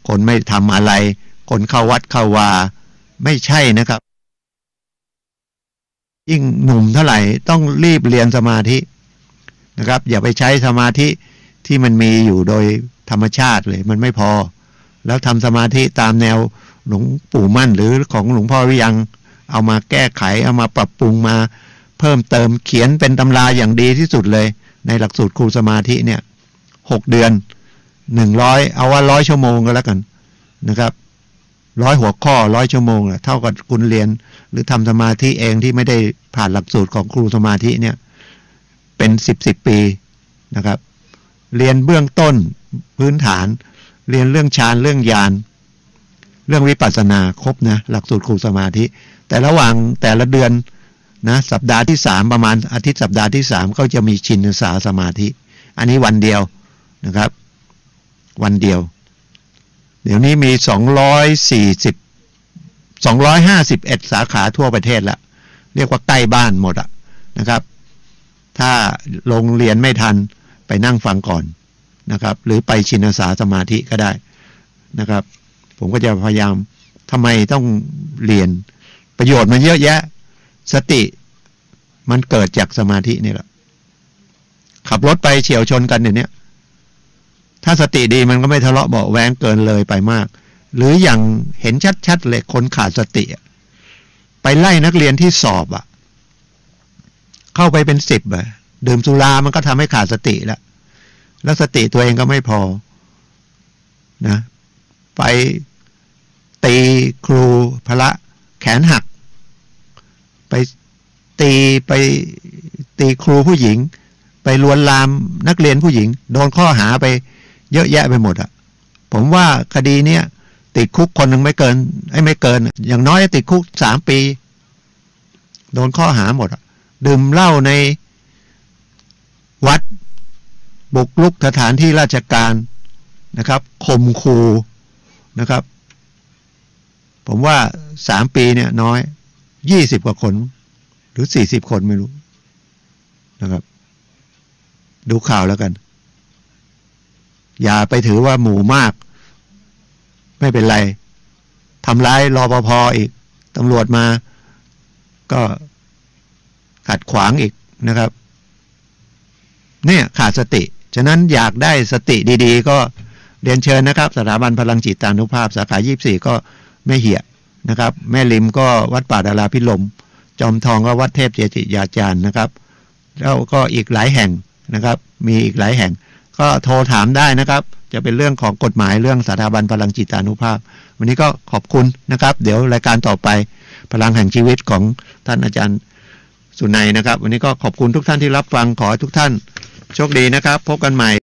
คนไม่ทำอะไรคนเข้าวัดเข้าวาไม่ใช่นะครับยิ่งหนุ่มเท่าไหร่ต้องรีบเรียนสมาธินะครับอย่าไปใช้สมาธิที่มันมีอยู่โดยธรรมชาติเลยมันไม่พอแล้วทำสมาธิตามแนวหลวงปู่มั่นหรือของหลวงพ่อวิริยังเอามาแก้ไขเอามาปรับปรุงมาเพิ่มเติมเขียนเป็นตำราอย่างดีที่สุดเลยในหลักสูตรครูสมาธิเนี่ย6 เดือน100เอาว่า100 ชั่วโมงก็แล้วกันนะครับ 100 หัวข้อ100 ชั่วโมงเท่ากับคุณเรียนหรือทำสมาธิเองที่ไม่ได้ผ่านหลักสูตรของครูสมาธิเนี่ยเป็น10 ปีนะครับเรียนเบื้องต้นพื้นฐานเรียนเรื่องฌานเรื่องญาณเรื่องวิปัสสนาครบนะหลักสูตรครูสมาธิแต่ระหว่างแต่ละเดือนนะสัปดาห์ที่3ประมาณอาทิตย์สัปดาห์ที่3ก็จะมีชินสาสมาธิอันนี้วันเดียวนะครับวันเดียวเดี๋ยวนี้มี251สาขาทั่วประเทศละเรียกว่าใกล้บ้านหมดอะนะครับถ้าลงเรียนไม่ทันไปนั่งฟังก่อนนะครับหรือไปชินสาสมาธิก็ได้นะครับผมก็จะพยายามทำไมต้องเรียนประโยชน์มันเยอะแยะสติมันเกิดจากสมาธินี่แหละขับรถไปเฉี่ยวชนกันเนี่ยถ้าสติดีมันก็ไม่ทะเลาะเบาะแว้งเกินเลยไปมากหรืออย่างเห็นชัดๆเลยคนขาดสติไปไล่นักเรียนที่สอบเข้าไปเป็น10ดื่มสุรามันก็ทำให้ขาดสติแล้วสติตัวเองก็ไม่พอนะไปตีครูพละแขนหักไปตีครูผู้หญิงไปลวนลามนักเรียนผู้หญิงโดนข้อหาไปเยอะแยะไปหมดผมว่าคดีเนี้ยติดคุกคนหนึ่งไม่เกินอย่างน้อยติดคุก3 ปีโดนข้อหาหมดดื่มเหล้าในวัดบุกรุกสถานที่ราชการนะครับข่มขู่นะครับผมว่า3 ปีเนี่ยน้อย20 กว่าคนหรือ40 คนไม่รู้นะครับดูข่าวแล้วกันอย่าไปถือว่าหมู่มากไม่เป็นไรทำร้ายรปภ.อีกตำรวจมาก็ขัดขวางอีกนะครับเนี่ยขาดสติฉะนั้นอยากได้สติดีๆก็เรียนเชิญนะครับสถาบันพลังจิตานุภาพสาขา24ก็แม่เหี่ยนะครับแม่ริมก็วัดป่าดาราพิรมจอมทองก็วัดเทพเจติยาจารย์นะครับแล้วก็อีกหลายแห่งนะครับมีอีกหลายแห่งก็โทรถามได้นะครับจะเป็นเรื่องของกฎหมายเรื่องสถาบันพลังจิตานุภาพวันนี้ก็ขอบคุณนะครับเดี๋ยวรายการต่อไปพลังแห่งชีวิตของท่านอาจารย์สุนัยนะครับวันนี้ก็ขอบคุณทุกท่านที่รับฟังขอให้ทุกท่านโชคดีนะครับพบกันใหม่